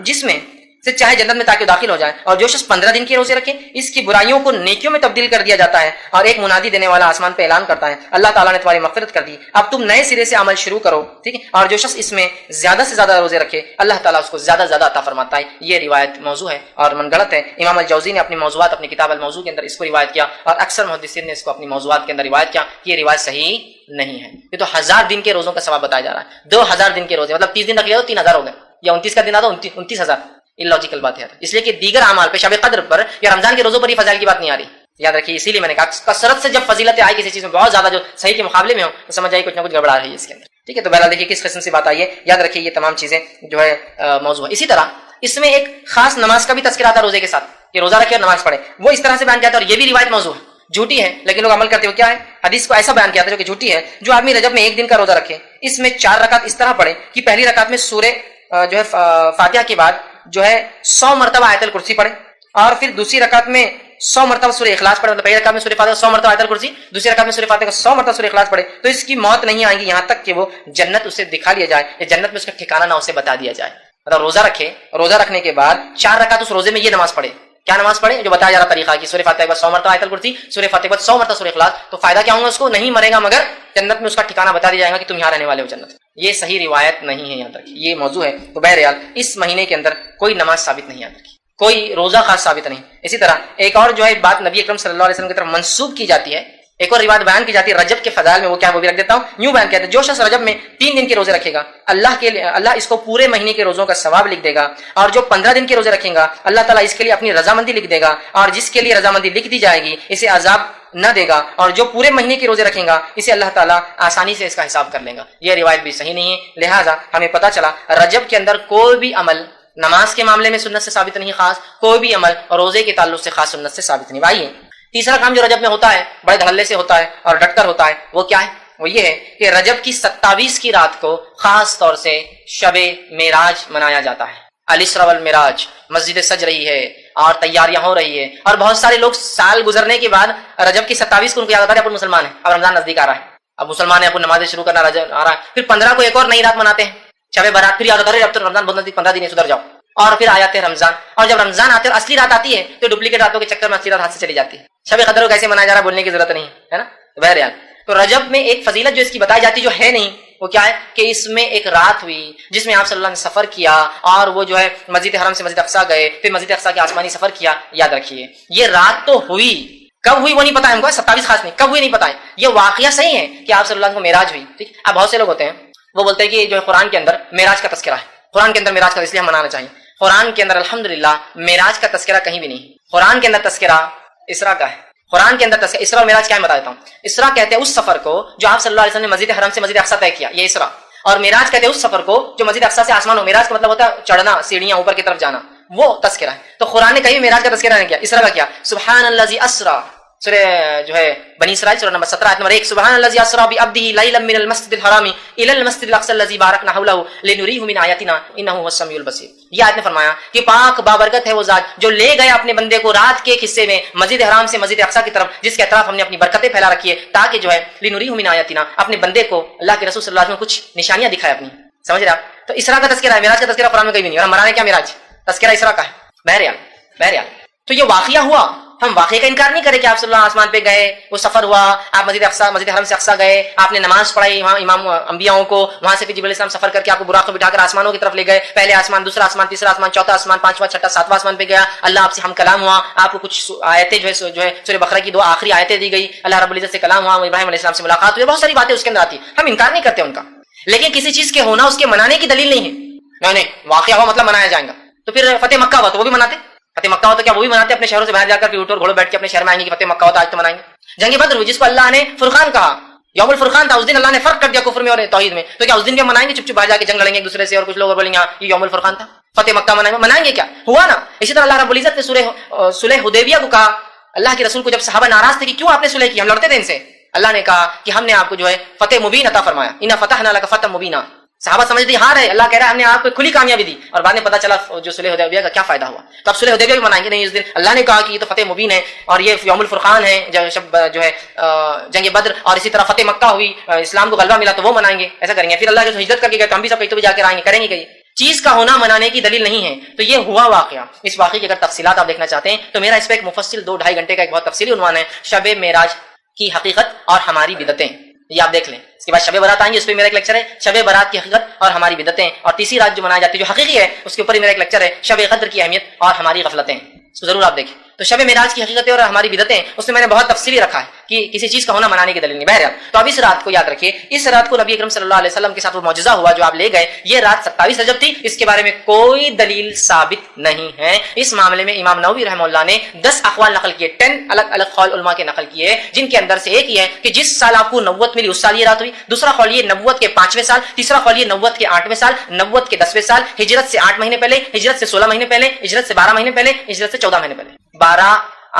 جس میں سے چاہے جنت میں تاکہ داخل ہو جائے۔ اور جو شخص 15 دن کے روزے رکھے اس کی برائیوں کو نیکیوں میں تبدیل کر دیا جاتا ہے، اور ایک منادی دینے والا آسمان پہ اعلان کرتا ہے، اللہ تعالیٰ نے تمہاری مغفرت کر دی، اب تم نئے سرے سے عمل شروع کرو، ٹھیک ہے۔ اور جو شخص اس میں زیادہ سے زیادہ روزے رکھے اللہ تعالیٰ اس کو زیادہ زیادہ عطا فرماتا ہے۔ یہ روایت موضوع ہے اور من گڑت ہے۔ امام الجوزی نے اپنی موضوعات، اپنی کتاب الموضوع کے اندر اس کو روایت کیا، اور اکثر محدثین نے اس کو اپنی موضوعات کے اندر روایت کیا، یہ روایت صحیح نہیں ہے۔ یہ تو 1000 دن کے روزوں کا ثواب بتایا جا رہا ہے، 2000 دن کے روزے مطلب 30 دن رکھ لیا تو 3000 ہو گئے، یا 29 کا دن آتا 29000، illogical بات ہے، اس لیے کہ دیگر اعمال پہ شب قدر پر یا رمضان کے روزوں پر یہ فضائل کی بات نہیں آ رہی، یاد رکھیے۔ اسی لیے میں نے کہا کثرت سے جب فضیلتیں آئی کسی چیز میں بہت زیادہ جو صحیح کے مقابلے میں ہو تو سمجھ آئیے کچھ نہ کچھ گڑبڑا رہی ہے اس کے اندر، ٹھیک ہے۔ تو بہرحال دیکھیے کس قسم سے بات آئی ہے، یاد رکھیے یہ تمام چیزیں جو ہے موضوع ہے۔ اسی طرح اس میں ایک خاص نماز کا بھی تذکرہ آتا ہے روزے کے ساتھ، کہ روزہ رکھے اور نماز پڑھے، وہ اس طرح سے بیان کیا ہے، اور یہ بھی روایت موضوع ہے، جھوٹی ہے لیکن لوگ عمل کرتے ہو کیا ہے، حدیث کو ایسا بیان کیا تھا جو کہ جھوٹی ہے۔ جو آدمی رجب میں 1 دن کا روزہ رکھے اس میں 4 رکعت اس طرح پڑھے کہ پہلی رکعت میں سورہ جو ہے فاتحہ کے بعد جو ہے 100 مرتبہ آیت الکرسی پڑھے، اور پھر دوسری رکعت میں 100 مرتبہ سورہ اخلاص پڑھے، مطلب پہلی رکعت میں سورہ فاتحہ 100 مرتبہ آیت الکرسی، دوسری رکعت میں سورہ فاتحہ 100 مرتبہ سورہ اخلاص پڑھے، تو اس کی موت نہیں آئے گی یہاں تک کہ وہ جنت اسے دکھا لیا جائے، یا جنت میں اس کا ٹھکانہ نہ اسے بتا دیا جائے۔ مطلب روزہ رکھے، روزہ رکھنے کے بعد 4 رکعت اس روزے میں یہ نماز پڑھے، کیا نماز پڑھے جو بتایا جا رہا طریقہ کہ سورہ فاتحہ کے بعد 100 مرتبہ آیت الکرسی، سورہ فاتحہ کے بعد 100 مرتبہ سورہ اخلاص، تو فائدہ کیا ہوگا اس کو، نہیں مرے گا مگر جنت میں اس کا ٹھکانہ بتا دیا جائے گا کہ تم یہاں رہنے والے ہو جنت۔ یہ صحیح روایت نہیں ہے، یاد رکھیے یہ موضوع ہے۔ تو بہرحال اس مہینے کے اندر کوئی نماز ثابت نہیں، یاد رکھیے کوئی روزہ خاص ثابت نہیں۔ اسی طرح ایک اور جو ہے بات نبی اکرم صلی اللہ علیہ وسلم کی طرف منسوب کی جاتی ہے، ایک اور روایت بیان کی جاتی ہے رجب کے فضائل میں، وہ کیا ہے وہ بھی رکھ دیتا ہوں، یوں بیان کہتے ہیں جو شخص رجب میں 3 دن کے روزے رکھے گا اللہ اس کو پورے مہینے کے روزوں کا ثواب لکھ دے گا، اور جو 15 دن کے روزے رکھے گا اللہ تعالیٰ اس کے لیے اپنی رضامندی لکھ دے گا، اور جس کے لیے رضامندی لکھ دی جائے گی اسے عذاب نہ دے گا، اور جو پورے مہینے کے روزے رکھیں گا اسے اللہ تعالیٰ آسانی سے اس کا حساب کر لے گا۔ یہ روایت بھی صحیح نہیں ہے، لہٰذا ہمیں پتہ چلا رجب کے اندر کوئی بھی عمل نماز کے معاملے میں سنت سے ثابت نہیں، خاص کوئی بھی عمل اور روزے کے تعلق سے خاص سنت سے ثابت نہیں۔ بھائی تیسرا کام جو رجب میں ہوتا ہے بڑے دھڑلے سے ہوتا ہے اور ڈٹ کر ہوتا ہے، وہ کیا ہے، وہ یہ ہے کہ رجب کی 27 کی رات کو خاص طور سے شب معراج منایا جاتا ہے۔ الاسراء والمعراج، مسجد سج رہی ہے اور تیاریاں ہو رہی ہے، اور بہت سارے لوگ سال گزرنے کے بعد رجب کی 27 کو ان کو یاد آتا ہے اپن مسلمان ہیں، اب رمضان نزدیک آ رہا ہے، اب مسلمان ہیں، اپن نمازیں شروع کرنا رجب آ رہا ہے، پھر 15 کو ایک اور نئی رات مناتے ہیں شب برات، پھر یاد آتا ہے اب تو رمضان بہت نزدیک، 15 دن سدھر جاؤ، اور پھر آ جاتے ہیں رمضان، اور جب رمضان آتے ہیں اور اصلی رات آتی ہے تو ڈپلیکیٹ راتوں کے چکر میں اصلی رات ہاتھ سے چلی جاتی ہے. شب قدر کو کیسے منایا جا رہا ہے بولنے کی ضرورت نہیں ہے نا. بہرحال تو رجب میں ایک فضیلت جو اس کی بتائی جاتی جو ہے نہیں، وہ کیا ہے کہ اس میں ایک رات ہوئی جس میں آپ صلی اللہ علیہ وسلم نے سفر کیا، اور وہ جو ہے مسجد حرم سے مسجد اقصیٰ گئے، پھر مسجد اقصیٰ کے آسمانی سفر کیا. یاد رکھیے یہ رات تو ہوئی، کب ہوئی وہ نہیں پتا ہے ہم کو، 27 خاص نہیں، کب ہوئی نہیں پتا ہے. یہ واقعہ صحیح ہے کہ آپ صلی اللہ علیہ وسلم کو معراج ہوئی. ٹھیک. اب بہت سے لوگ ہوتے ہیں وہ بولتے ہیں کہ جو ہے قرآن کے اندر معراج کا تذکرہ ہے، قرآن کے اندر معراج کا، اس لیے ہم منانا چاہیے. قرآن کے اندر الحمدللہ معراج کا تذکرہ کہیں بھی نہیں. قرآن کے اندر تذکرہ اسراء کا ہے. قرآن کے اندر تذکرہ اسراء اور معراج کیا ہے بتا دیتا ہوں. اسراء کہتے ہیں اس سفر کو جو آپ صلی اللہ علیہ وسلم نے مسجد حرم سے مسجد اقصیٰ طے کیا، یہ اسراء. اور معراج کہتے ہیں اس سفر کو جو مسجد اقصیٰ سے آسمان ہو. معراج کا مطلب ہوتا ہے چڑھنا، سیڑھیاں اوپر کی طرف جانا، وہ تذکرہ ہے. تو قرآن نے کہیں معراج کا تذکرہ نہیں کیا، اسراء کا کیا. سبحان الذی اسریٰ، سورہ جو ہے بنی اسرائیل سورہ نمبر 17 آیت نمبر 1، سبحان الذی اسریٰ بعبدہ لیلا من المسجد الحرام الی المسجد الاقصی الذی بارکنا حولہ لنریہ من آیاتنا انہ هو السمیع البصیر. یہ آیت نے فرمایا کہ پاک بابرکت ہے وہ ذات جو لے گئے اپنے بندے کو رات کے ایک حصے میں مسجد حرام سے مسجد اقصیٰ کی طرف، جس کے اطراف ہم نے اپنی برکتیں پھیلا رکھی ہے تاکہ جو ہے لنریہ من آیاتنا، اپنے بندے کو اللہ کے رسول صلی اللہ علیہ وسلم کچھ نشانیاں دکھائے اپنی. سمجھ رہے آپ؟ تو اسراء کا تذکرہ ہے، معراج کا تذکرہ قرآن میں کہیں بھی نہیں. اور ہم منانے کیا معراج، تذکرہ اسراء کا ہے. بہرحال تو یہ واقعہ ہوا، ہم واقعے کا انکار نہیں کریں کہ آپ صلی اللہ آسمان پہ گئے، وہ سفر ہوا، آپ مسجد اقصیٰ مسجد حرم سے اقصیٰ گئے، آپ نے نماز پڑھائی وہاں امام انبیاؤں کو، وہاں سے پھر جبرائیل السلام سفر کر کے آپ کو براق کو بٹھا کر آسمانوں کی طرف لے گئے. پہلے آسمان، دوسرا آسمان، تیسرا آسمان، چوتھا آسمان، پانچواں، چھٹا، ساتواں آسمان پہ گیا. اللہ آپ سے ہم کلام ہوا، آپ کو کچھ آیتیں جو ہے سورہ بقرہ کی 2 آخری آیتیں دی گئی. اللہ رب العزت سے کلام ہوا، ابراہیم علیہ السلام سے ملاقات ہوئی. بہت ساری باتیں اس کے اندر آتی ہیں، ہم انکار نہیں کرتے ان کا. لیکن کسی چیز کے ہونا اس کے منانے کی دلیل نہیں ہے. نہیں واقعہ ہوا مطلب منایا جائے گا. تو پھر فتح مکہ ہوا تو وہ بھی مناتے، فتح مکہ ہو تو کیا وہ بھی مناتے اپنے شہروں سے باہر جا کر اونٹ اور گھوڑوں بیٹھ کے اپنے شہر میں آئیں گے کہ فتح مکہ ہوتا آج تو منائیں گے. جنگ بدر ہوئی جس کو اللہ نے فرقان کہا، یوم الفرقان تھا، اس دن اللہ نے فرق کر دیا کفر میں اور توحید میں. تو کیا اس دن بھی منائیں گے چپ چپ باہر جا کے جنگ لڑیں گے ایک دوسرے سے، اور کچھ لوگ بولیں گے یہ یوم الفرقان تھا فتح مکہ منائیں گے کیا ہوا نا. اسی طرح اللہ رب العزت نے سورہ صلح حدیبیہ کو کہا، اللہ کے رسول کو جب صحابہ ناراض تھے کہ کیوں آپ نے صلح کی، ہم لڑتے تھے ان سے، اللہ نے کہا کہ ہم نے آپ کو جو ہے فتح مبین عطا فرمایا، انا فتحنا لک فتحا مبینا. صحابہ سمجھتے ہار ہے، اللہ کہہ رہا ہے ہم نے آپ کو کھلی کامیابی دی، اور بعد میں پتہ چلا جو صلح حدیبیہ کا کیا فائدہ ہوا. تو اب صلح حدیبیہ بھی منائیں گے نہیں، اس دن اللہ نے کہا کہ یہ تو فتح مبین ہے اور یہ یوم الفرقان ہے جو ہے جنگ بدر، اور اسی طرح فتح مکہ ہوئی، اسلام کو غلبہ ملا تو وہ منائیں گے. ایسا کریں گے. پھر اللہ کے ہجرت کر کے گئے تو ہم بھی سب کہیں تو بھی جا کے آئیں گے، کریں گے کہ چیز کا ہونا منانے کی دلیل نہیں ہے. تو یہ ہوا واقعہ. اس واقعے کی اگر تفصیلات آپ دیکھنا چاہتے ہیں تو میرا اس پہ ایک مفصل 2-2.5 گھنٹے کا ایک بہت تفصیلی عنوان ہے، شب معراج کی حقیقت اور ہماری بدعتیں. یہ آپ دیکھ لیں. اس کے بعد شب برات آئیں گے، اس پہ میرا ایک لیکچر ہے شب برات کی حقیقت اور ہماری بدعتیں. اور تیسری رات جو منائی جاتی ہے جو حقیقی ہے اس کے اوپر ہی میرا ایک لیکچر ہے شب قدر کی اہمیت اور ہماری غفلتیں. اس کو ضرور آپ دیکھیں. تو شب معراج کی حقیقتیں اور ہماری بدعتیں اس میں نے بہت تفصیلی رکھا ہے کہ کسی چیز کا ہونا منانے کی دلیل نہیں. بہرحال تو اب اس رات کو یاد رکھیے، اس رات کو نبی اکرم صلی اللہ علیہ وسلم کے ساتھ وہ معجزہ ہوا جو آپ لے گئے. یہ رات 27 رجب تھی، اس کے بارے میں کوئی دلیل ثابت نہیں ہے. اس معاملے میں امام نووی رحمہ اللہ نے 10 اقوال نقل کیے، 10 الگ الگ قول علماء کے نقل کیے، جن کے اندر سے ایک یہ ہے کہ جس سال آپ کو نبوت ملی اس سال یہ رات ہوئی. دوسرا قول یہ نبوت کے 5ویں سال، تیسرا قول یہ نبوت کے 8ویں سال، نبوت کے 10ویں سال، ہجرت سے 8 مہینے پہلے، ہجرت سے 16 مہینے پہلے، ہجرت سے 12 مہینے پہلے، ہجرت سے 14 مہینے پہلے. 12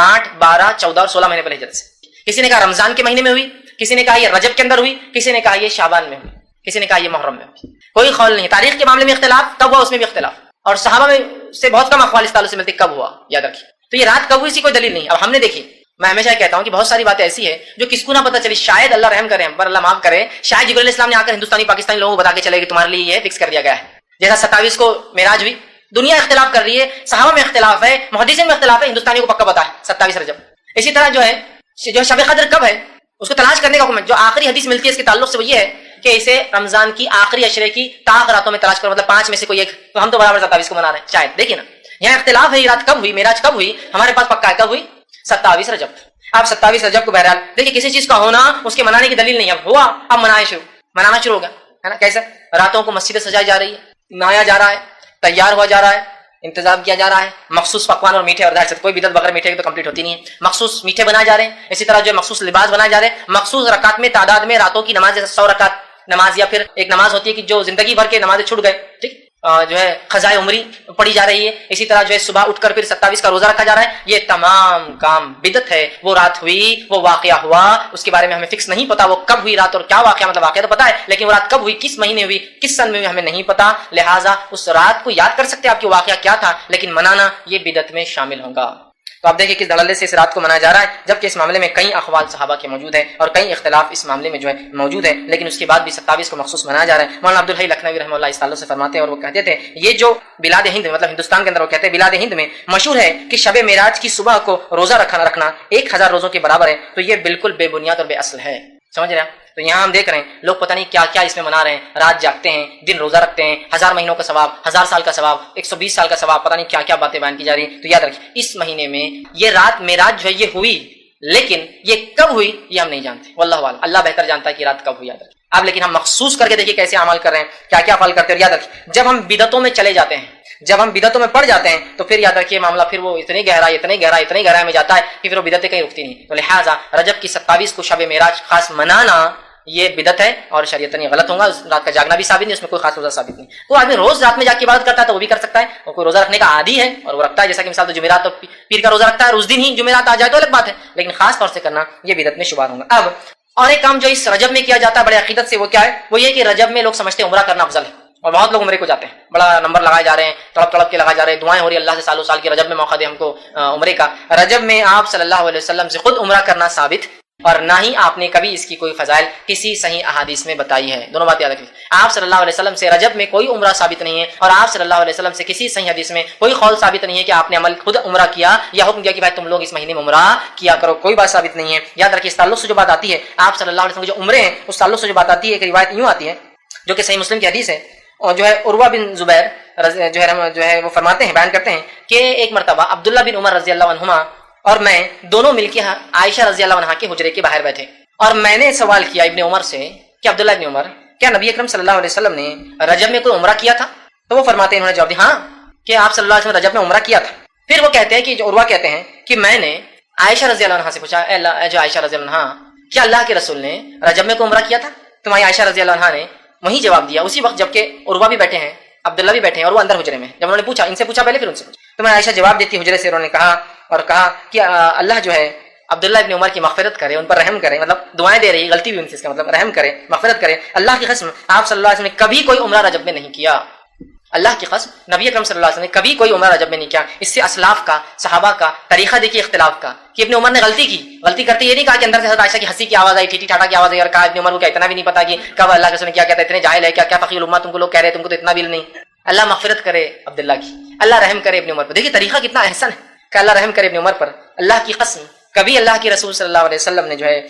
8 12 14 اور 16 مہینے پہلے ہجرت سے. کسی نے کہا رمضان کے مہینے میں ہوئی، کسی نے کہا یہ رجب کے اندر ہوئی، کسی نے کہا یہ شعبان میں ہوئی، کسی نے کہا یہ محرم میں ہوئی. کوئی قول نہیں. تاریخ کے معاملے میں اختلاف کب ہوا اس میں بھی اختلاف، اور صحابہ میں سے بہت کم اقوال اس تعلق سے ملتے کب ہوا. یاد رکھیے. تو یہ رات کب ہوئی اسی کوئی دلیل نہیں. اب ہم نے دیکھی، میں ہمیشہ کہتا ہوں کہ بہت ساری باتیں ایسی ہے جو کس کو نہ پتہ چلی. شاید اللہ رحم کرے ہم پر، اللہ معاف کرے، شاید جبرائیل علیہ السلام نے آ کر ہندوستانی پاکستانی لوگوں کو بتا کے چلے کہ تمہارے لیے یہ فکس کر دیا گیا ہے. جیسا 27 کو معراج ہوئی، دنیا اختلاف کر رہی ہے، صحابہ میں اختلاف ہے، محدثین میں اختلاف ہے، ہندوستانیوں کو پکا پتہ ہے 27 رجب. اسی طرح جو ہے شب قدر کب ہے اس کو تلاش کرنے کا حکم ہے. جو آخری حدیث ملتی ہے اس کے تعلق سے وہ یہ ہے کہ اسے رمضان کی آخری عشرے کی طاق راتوں میں تلاش کرو، مطلب 5 میں سے کوئی ایک. تو ہم تو برابر 27 کو منا رہے ہیں شاید. دیکھیے نا یہاں اختلاف ہے. یہ رات کب ہوئی، معراج کب ہوئی، ہمارے پاس پکا ہے کب ہوئی 27 رجب. اب 27 رجب کو بہرحال دیکھیے کسی چیز کا ہونا اس کے منانے کی دلیل نہیں. اب ہوا، اب منانا شروع ہو گیا ہے نا. کیسے راتوں کو مسجدیں سجائی جا رہی ہے، نہایا جا رہا ہے، تیار ہوا جا رہا ہے، انتظام کیا جا رہا ہے، مخصوص پکوان اور میٹھے، اور ظاہر سے کوئی بدعت بغیر میٹھے کی تو کمپلیٹ ہوتی نہیں ہے. مخصوص میٹھے بنائے جا رہے ہیں. اسی طرح جو مخصوص لباس بنائے جا رہے ہیں، مخصوص رکعت میں تعداد میں راتوں کی نماز، 100 رکعت نماز، یا پھر ایک نماز ہوتی ہے کہ جو زندگی بھر کے نمازیں چھوٹ گئے، ٹھیک جو ہے قضائے عمری پڑھی جا رہی ہے. اسی طرح جو ہے صبح اٹھ کر پھر 27 کا روزہ رکھا جا رہا ہے. یہ تمام کام بدعت ہے. وہ رات ہوئی، وہ واقعہ ہوا، اس کے بارے میں ہمیں فکس نہیں پتا وہ کب ہوئی رات اور کیا واقعہ، مطلب واقعہ تو پتا ہے لیکن وہ رات کب ہوئی، کس مہینے ہوئی، کس سن میں ہوئی، ہمیں نہیں پتا. لہٰذا اس رات کو یاد کر سکتے آپ کہ واقعہ کیا تھا، لیکن منانا یہ بدعت میں شامل ہوگا. تو آپ دیکھیں کس دھڑلے سے اس رات کو منایا جا رہا ہے، جبکہ اس معاملے میں کئی اقوال صحابہ کے موجود ہیں اور کئی اختلاف اس معاملے میں جو ہے موجود ہے، لیکن اس کے بعد بھی 27 کو مخصوص منایا جا رہا ہے۔ مولانا عبدالحی لکھنوی رحمہ اللہ اس تعلق سے فرماتے ہیں اور وہ کہتے تھے یہ جو بلاد ہند مطلب ہندوستان کے اندر، وہ کہتے ہیں بلاد ہند میں مشہور ہے کہ شب معراج کی صبح کو روزہ رکھنا 1000 روزوں کے برابر ہے، تو یہ بالکل بے بنیاد اور بے اصل ہے، سمجھ رہے ہیں؟ تو یہاں ہم دیکھ رہے ہیں لوگ پتہ نہیں کیا کیا اس میں منا رہے ہیں، رات جاگتے ہیں، دن روزہ رکھتے ہیں، 1000 مہینوں کا ثواب، 1000 سال کا ثواب، 120 سال کا ثواب، پتہ نہیں کیا کیا باتیں بیان کی جا رہی ہیں۔ تو یاد رکھیں اس مہینے میں یہ رات معراج جو ہے یہ ہوئی، لیکن یہ کب ہوئی یہ ہم نہیں جانتے، واللہ اعلم، اللہ بہتر جانتا ہے کہ رات کب ہوئی۔ یاد رکھیں اب لیکن ہم مخصوص کر کے دیکھیے کیسے عمل کر رہے ہیں، کیا کیا عمل کرتے ہیں۔ اور یاد رکھیں جب ہم بدعتوں میں چلے جاتے ہیں، جب ہم بدعتوں میں پڑ جاتے ہیں تو پھر یاد رکھیے معاملہ پھر وہ اتنی گہرائی میں جاتا ہے کہ پھر وہ بدعتیں کہیں رکتی نہیں۔ تو لہٰذا رجب کی 27 کو شب معراج خاص منانا یہ بدعت ہے اور شریعتاً غلط ہوگا، رات کا جاگنا بھی ثابت نہیں، اس میں کوئی خاص روزہ ثابت نہیں۔ کوئی آدمی روز رات میں جا کے عبادت کرتا ہے تو وہ بھی کر سکتا ہے، اور کوئی روزہ رکھنے کا عادی ہے اور وہ رکھتا ہے، جیسا کہ مثال تو جمعرات اور پیر کا روزہ رکھتا ہے اور اس دن ہی جمعرات آ جائے تو الگ بات ہے، لیکن خاص طور سے کرنا یہ بدعت میں شمار ہوگا۔ اب اور ایک کام جو اس رجب میں کیا جاتا ہے بڑے عقیدت سے، وہ کیا ہے؟ وہ یہ کہ رجب میں لوگ سمجھتے ہیں عمرہ کرنا افضل ہے، اور بہت لوگ عمرے کو جاتے ہیں، بڑا نمبر لگائے جا رہے ہیں، تڑپ کے لگائے جا رہے ہیں، دعائیں ہو رہی ہیں اللہ سے سالوں سال کی رجب میں موقع دے ہم کو عمرے کا۔ رجب میں آپ صلی اللہ علیہ وسلم سے خود عمرہ کرنا ثابت اور نہ ہی آپ نے کبھی اس کی کوئی فضائل کسی صحیح احادیث میں بتائی ہے، دونوں باتیں یاد رکھیں۔ آپ صلی اللہ علیہ وسلم سے رجب میں کوئی عمرہ ثابت نہیں ہے، اور آپ صلی اللہ علیہ وسلم سے کسی صحیح حدیث میں کوئی قول ثابت نہیں ہے کہ آپ نے عمل خود عمرہ کیا یا حکم دیا کہ بھائی تم لوگ اس مہینے میں عمرہ کیا کرو، کوئی بات ثابت نہیں ہے۔ یاد رکھیے اس تعلق سے جو بات آتی ہے آپ صلی اللہ علیہ وسلم کے جو عمرے ہیں اس تعلق سے جو بات آتی ہے، ایک روایت یوں آتی ہے جو کہ صحیح مسلم کی حدیث ہے، اور جو ہے عروہ بن زبیر جو ہے وہ فرماتے ہیں، بیان کرتے ہیں کہ ایک مرتبہ عبداللہ بن عمر رضی اللہ عنہما اور میں دونوں مل کے عائشہ رضی اللہ عنہا کے حجرے کے باہر بیٹھے، اور میں نے سوال کیا ابن عمر سے کہ عبداللہ ابن عمر کیا نبی اکرم صلی اللہ علیہ وسلم نے رجب میں کوئی عمرہ کیا تھا؟ تو وہ فرماتے ہیں، انہوں نے جواب دیا ہاں کہ آپ صلی اللہ علیہ وسلم رجب میں عمرہ کیا تھا۔ پھر وہ کہتے ہیں کہ جو عروہ کہتے ہیں کہ میں نے عائشہ رضی اللہ عنہا سے پوچھا، اے اللہ، جو عائشہ رضی اللہ عنہا، کیا اللہ کے رسول نے رجب میں کوئی عمرہ کیا تھا؟ تمہاری عائشہ رضی اللہ عنہا نے وہی جواب دیا اسی وقت جبکہ عروہ بھی بیٹھے ہیں، عبداللہ بھی بیٹھے ہیں اور وہ اندر حجرے میں۔ جب انہوں نے پوچھا، ان سے پوچھا پہلے پھر ان سے پوچھا، تو میں عائشہ جواب دیتی حجرے سے، انہوں نے کہا کہ اللہ جو ہے عبداللہ ابن عمر کی مغفرت کرے، ان پر رحم کرے، مطلب دعائیں دے رہی، غلطی بھی ان سے، اس کا مطلب رحم کرے، مغفرت کرے۔ اللہ کی قسم آپ صلی اللہ علیہ وسلم نے کبھی کوئی عمرہ رجب میں نہیں کیا، اللہ کی قسم نبی اکرم صلی اللہ علیہ وسلم نے کبھی کوئی عمرہ رجب میں نہیں کیا۔ اس سے اسلاف کا، صحابہ کا طریقہ دیکھیے اختلاف کا، کہ ابن عمر نے غلطی کرتے یہ نہیں کہا کہ اندر سے حضرت عائشہ کی ہنسی کی آواز آئی، ٹھیٹی ٹھاٹا کی آواز آئی، اور کہا ابن عمر کو کیا اتنا بھی نہیں پتا کہ کب اللہ کے رسول نے کیا کہتا ہے، اتنے جاہل ہے کیا فقیر الامہ تم کو لوگ کہہ رہے ہیں، تم کو تو اتنا بھی نہیں۔ اللہ مغفرت کرے عبداللہ کی، اللہ رحم کرے ابن عمر پر۔ دیکھیے طریقہ کتنا احسن ہے کہ اللہ رحم کرے ابن عمر پر۔ اللہ کی قسم کبھی اللہ کے رسول صلی اللہ علیہ وسلم نے جو ہے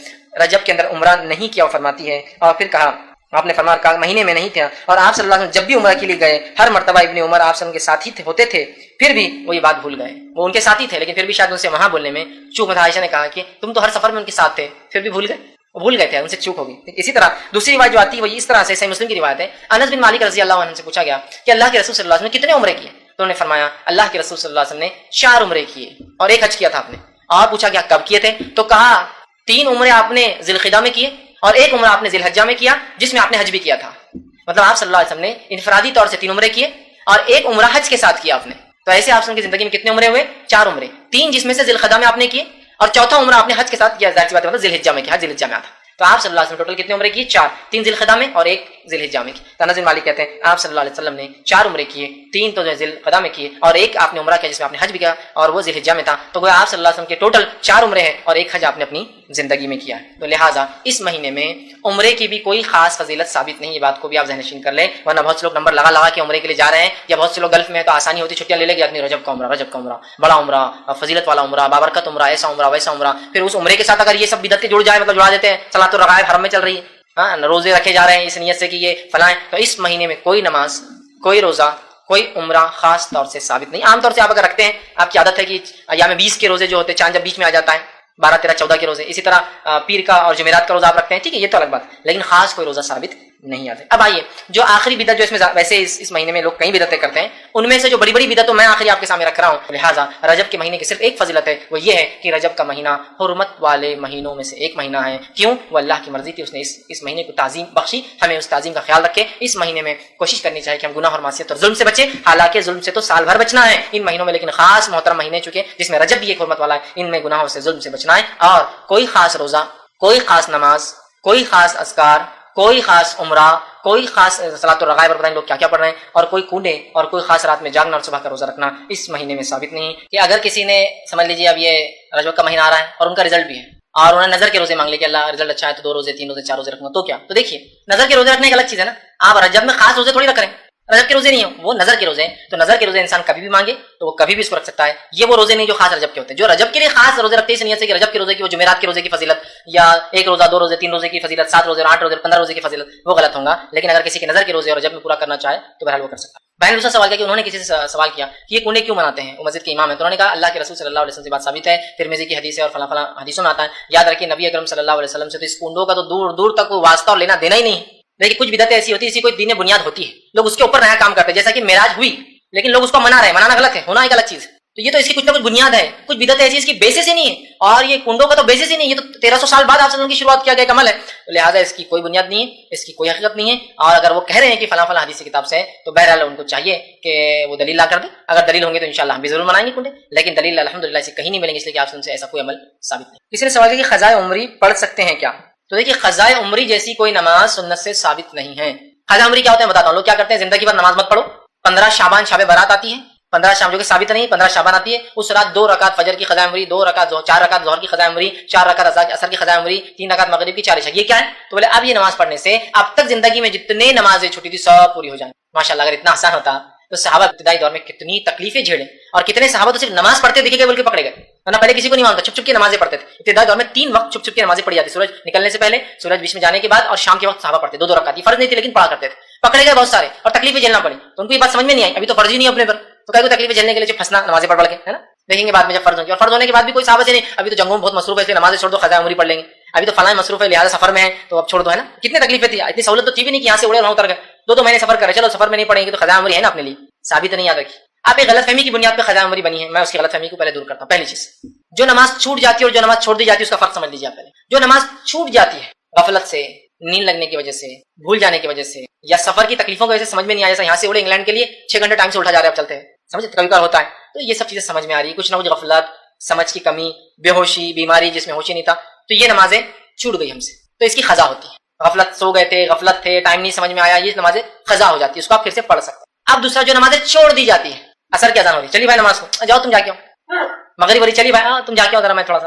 رجب کے اندر عمرہ نہیں کیا، فرماتی ہے۔ اور پھر کہا، آپ نے فرمایا کہا مہینے میں نہیں تھا، اور آپ صلی اللہ علیہ وسلم جب بھی عمرہ کے لیے گئے ہر مرتبہ ابن عمر آپ صلی اللہ علیہ وسلم کے ساتھی ہوتے تھے، پھر بھی وہ یہ بات بھول گئے، وہ ان کے ساتھی تھے لیکن پھر بھی شاید ان سے وہاں بولنے میں چوک میں تھا۔ عائشہ نے کہا کہ تم تو ہر سفر میں ان کے ساتھ تھے، پھر بھی بھول گئے تھے، ان سے چوک ہوگی۔ اسی طرح دوسری روایت جو آتی ہے وہ اس طرح سے، صحیح مسلم کی روایت ہے، انس بن مالک رضی اللہ عنہ سے پوچھا گیا کہ اللہ کے رسول صلی اللہ علیہ وسلم نے کتنے عمرے کیے؟ تو انہوں نے فرمایا اللہ کے رسول صلی اللہ علیہ وسلم نے 4 عمرے کیے اور 1 حج کیا تھا آپ نے۔ اور پوچھا گیا کب کیے تھے؟ تو کہا 3 عمرے آپ نے ذی القعدہ میں کیے اور 1 عمرہ آپ نے ذی الحجہ میں کیا جس میں آپ نے حج بھی کیا تھا۔ مطلب آپ صلی اللہ علیہ وسلم نے انفرادی طور سے 3 عمرے کیے اور 1 عمرہ حج کے ساتھ کیا آپ نے۔ تو ایسے آپ کی زندگی میں کتنے عمرے ہوئے؟ 4 عمرے، 3 جس میں سے ذی القعدہ میں آپ نے کیے اور 4تھا عمرہ آپ نے حج کے ساتھ کیا، ظاہر سی بات ہے مطلب ذی الحجہ میں کیا، ذی الحجہ میں آتا۔ تو آپ صلی اللہ علیہ وسلم ٹوٹل کتنے عمرے کیے؟ 4، 3 ذی القعدہ میں اور 1 ذی الحجہ میں کی۔ انس بن مالک کہتے ہیں آپ صلی اللہ علیہ وسلم نے 4 عمرے کیے، 3 تو ذی القعدہ میں کیے اور 1 آپ نے عمرہ کیا جس میں آپ نے حج بھی کیا اور وہ ذی الحجہ میں تھا۔ تو گویا آپ صلی اللہ علیہ وسلم کے ٹوٹل 4 عمرے ہیں اور 1 حج آپ نے اپنی زندگی میں کیا ہے۔ تو لہٰذا اس مہینے میں عمرے کی بھی کوئی خاص فضیلت ثابت نہیں، یہ بات کو بھی آپ ذہن نشین کر لیں، ورنہ بہت سے لوگ نمبر لگا کے عمرے کے لیے جا رہے ہیں، یا بہت سے لوگ گلف میں تو آسانی ہوتی چھٹیاں لے لے کے آدمی رجب کا عمرہ بڑا عمرہ، فضیلت والا عمرہ، بابرکت عمرہ، ایسا عمرہ ویسا عمرہ، پھر اس عمرے کے ساتھ اگر یہ سب بدعتیں جڑ جائے مطلب جڑا دیتے ہیں، صلاۃ الرغائب حرم میں چل رہی ہے، ہاں روزے رکھے جا رہے ہیں اس نیت سے کہ یہ فلاں، تو اس مہینے میں کوئی نماز، کوئی روزہ، کوئی عمرہ خاص طور سے ثابت نہیں۔ عام طور سے آپ اگر رکھتے ہیں، آپ کی عادت ہے کہ ایام 20 کے روزے جو ہوتے ہیں، چاند جب بیچ میں آ جاتا ہے 12، 13، 14 کے روزے، اسی طرح پیر کا اور جمعرات کا روزہ آپ رکھتے ہیں، ٹھیک ہے، یہ تو الگ بات، لیکن خاص کوئی روزہ ثابت نہیں آتے۔ اب آئیے جو آخری بدعت جو اس میں ویسے اس مہینے میں لوگ کئی بدعتیں کرتے ہیں، ان میں سے جو بڑی بدعت میں آخری آپ کے سامنے رکھ رہا ہوں، لہٰذا رجب کے مہینے کی صرف ایک فضیلت ہے، وہ یہ ہے کہ رجب کا مہینہ حرمت والے مہینوں میں سے ایک مہینہ ہے۔ کیوں؟ وہ اللہ کی مرضی تھی، اس نے اس مہینے کو تعظیم بخشی، ہمیں اس تعظیم کا خیال رکھے۔ اس مہینے میں کوشش کرنی چاہیے کہ ہم گناہ اور معصیت اور ظلم سے بچیں، حالانکہ ظلم سے تو سال بھر بچنا ہے ان مہینوں میں، لیکن خاص محترم مہینے چکے جس میں رجب بھی ایک حرمت والا ہے، ان میں گناہوں سے ظلم سے بچنا ہے، اور کوئی خاص روزہ، کوئی خاص نماز، کوئی خاص اذکار، کوئی خاص عمرہ، کوئی خاص صلاۃ الرغائب، پتہ نہیں لوگ کیا کیا پڑھ رہے ہیں، اور کوئی کونے اور کوئی خاص رات میں جاگنا اور صبح کا روزہ رکھنا اس مہینے میں ثابت نہیں کہ اگر کسی نے سمجھ لیجیے اب یہ رجب کا مہینہ آ رہا ہے اور ان کا رزلٹ بھی ہے اور انہوں نے نظر کے روزے مانگ لے کہ اللہ رزلٹ اچھا ہے تو 2 روزے 3 روزے 4 روزے رکھنا، تو کیا؟ تو دیکھیے نظر کے روزے رکھنے ایک الگ چیز ہے نا، آپ رجب میں خاص روزے تھوڑی رکھ رہے ہیں، رجب کے روزے نہیں ہیں وہ، نظر کے روزے ہیں، تو نظر کے روزے انسان کبھی بھی مانگے تو وہ کبھی بھی اس کو رکھ سکتا ہے، یہ وہ روزے نہیں جو خاص رجب کے ہوتے ہیں، جو رجب کے لیے خاص روزے رکھتے ہیں اس نیت سے کہ رجب کے روزے کی وہ جمعرات کے روزے کی فضیلت یا 1 روزہ 2 روزے 3 روزے کی فضیلت 7 روزے 8 روزے 15 روزے کی فضیلت، وہ غلط ہوگا، لیکن اگر کسی کے نظر کے روزے اور رجب میں پورا کرنا چاہے تو بہرحال وہ کر سکتا ہے۔ بہن دوسرا سوال کیا کہ انہوں نے کسی سے سوال کیا کہ یہ کنڈے کیوں مناتے ہیں، وہ مسجد کے امام ہیں، تو انہوں نے کہا اللہ کے رسول صلی اللہ علیہ وسلم سے بات ثابت ہے، ترمذی کی حدیث ہے اور فلاں فلاں حدیثوں میں آتا ہے، یاد رکھیے نبی اکرم صلی اللہ علیہ وسلم سے تو اس کنڈوں کا تو دور دور تک کوئی واسطہ اور لینا دینا ہی نہیں، لیکن کچھ بدعتیں ایسی ہوتی ہے اسی کوئی دین بنیاد ہوتی ہے، لوگ اس کے اوپر نیا کام کرتے ہیں، جیسا کہ معراج ہوئی لیکن لوگ اس کو منا رہے ہیں، منانا غلط ہے، ہونا ایک الگ چیز ہے، تو یہ تو اس کی کچھ نہ کچھ بنیاد ہے، کچھ بدعتیں ایسی اس کی بیسس ہی نہیں ہے، اور یہ کنڈوں کا تو بیسس ہی نہیں ہے، یہ تو 1300 سال بعد آپ سے ان کی شروعات کیا گیا ایک عمل ہے، تو لہٰذا اس کی کوئی بنیاد نہیں ہے، اس کی کوئی حقیقت نہیں ہے، اور اگر وہ کہہ رہے ہیں کہ فلاں فلاں حدیث کی کتاب سے ہے تو بہرحال ان کو چاہیے کہ وہ دلیل لا کر دیں، اگر دلیل ہوں گے تو انشاءاللہ ہم بھی ضرور منائیں گے کنڈے، لیکن دلیل الحمدللہ سے کہیں نہیں ملیں گے، اس لیے کہ آپ سے ان سے ایسا کوئی عمل ثابت نہیں۔ کسی نے سوال کیا کہ قضاء عمری پڑھ سکتے ہیں کیا؟ تو دیکھیے قضاء عمری جیسی کوئی نماز سنت سے ثابت نہیں ہے۔ قضاء عمری کیا ہوتا ہے بتاتا ہوں، لوگ کیا کرتے ہیں زندگی بھر نماز مت پڑھو، 15 شعبان شب برات آتی ہے، 15 شام جو کہ ثابت نہیں، 15 شعبان آتی ہے، اس رات 2 رکعت فجر کی قضاء عمری، 2 رکعت 4 رکعت ظہر کی قضاء عمری، 4 رکعت عصر کی قضاء عمری، 3 رکعت مغرب کی، 4 عشاء، یہ کیا ہے؟ تو بولے اب یہ نماز پڑھنے سے اب تک زندگی میں جتنے نمازیں چھوٹی تھی سب پوری ہو جائیں۔ ماشاءاللہ اگر اتنا آسان ہوتا تو صحابہ ابتدائی دور میں کتنی تکلیفیں جھیلیں، اور کتنے صحابہ تو صرف نماز پڑھتے دیکھے گئے بول کے پکڑے گئے، ورنہ پہلے کسی کو نہیں مانتا، چھپ چھپ کے نمازیں پڑھتے تھے، ابتدائی دور میں 3 وقت چھپ چھپ کے نمازیں پڑھی جاتی، سورج نکلنے سے پہلے، سورج بیچ میں جانے کے بعد، اور شام کے وقت صحابہ پڑھتے 2 رکعت، یہ فرض نہیں تھی لیکن پڑھا کرتے تھے، پکڑے گئے بہت سارے اور تکلیفیں جھیلنا پڑی، تو ان کو یہ بات سمجھ میں نہیں آئی، ابھی تو فرض ہی نہیں اپنے پر، تو کئی کو تکلیفیں جھیلنے کے لیے پھنسنا نمازیں پڑھ کے، ہے نا، دیکھیں گے بعد میں جب فرض ہوں گی، اور فرض ہونے کے بعد بھی کوئی صحابہ سے نہیں ابھی تو جنگوں میں بہت مصروف ہے اس لیے نمازیں چھوڑ دو قضاء عمری پڑھ لیں گے، ابھی تو فلاں مصروف ہے لہٰذا سفر میں ہے تو اب چھوڑ دو، ہے نا، کتنی تکلیفیں تھی، اتنی سہولت تو تھی بھی نہیں کہ یہاں سے اڑے وہاں اتر گئے، 2 مہینے سفر کرے، چلو سفر میں نہیں پڑھیں گے تو قضاء عمری ہے نا اپنے لیے، ثابت نہیں، یاد رکھیے۔ آپ ایک غلط فہمی کی بنیاد پہ قضاء عمری بنی ہے، میں اس کی غلط فہمی کو پہلے دور کرتا ہوں۔ پہلی چیز، جو نماز چھوٹ جاتی ہے اور جو نماز چھوڑ دی جاتی ہے اس کا فرق سمجھ لیجیے آپ پہلے۔ جو نماز چھوٹ جاتی ہے غفلت سے، نیند لگنے کی وجہ سے، بھول جانے کی وجہ سے، یا سفر کی تکلیفوں کی وجہ سے سمجھ میں نہیں آیا، جیسے یہاں سے اڑے انگلینڈ کے لیے 6 گھنٹے ٹائم سے اٹھا جا رہے ہیں، اب چلتے ہیں، سمجھے کبھی کبھار ہوتا ہے، تو یہ سب چیزیں سمجھ میں آ رہی ہے، کچھ نہ کچھ غفلت، سمجھ کی کمی، بے ہوشی، بیماری جس میں ہوش ہی نہیں تھا، تو یہ نمازیں چھوٹ گئی ہم سے، تو اس کی قضا ہوتی ہے۔ غفلت سو گئے تھے، غفلت تھے، ٹائم نہیں سمجھ میں آیا، یہ نمازیں قضا ہو جاتی ہے، اس کو آپ پھر سے پڑھ سکتے ہیں۔ اب دوسرا جو نمازیں چھوڑ دی جاتی ہے، اثر کی اذان ہو رہی ہے، چلیے بھائی نماز کو جاؤ تم جا کے آؤ، مغرب والی چلیے بھائی تم جا کے آؤ ذرا میں تھوڑا سا،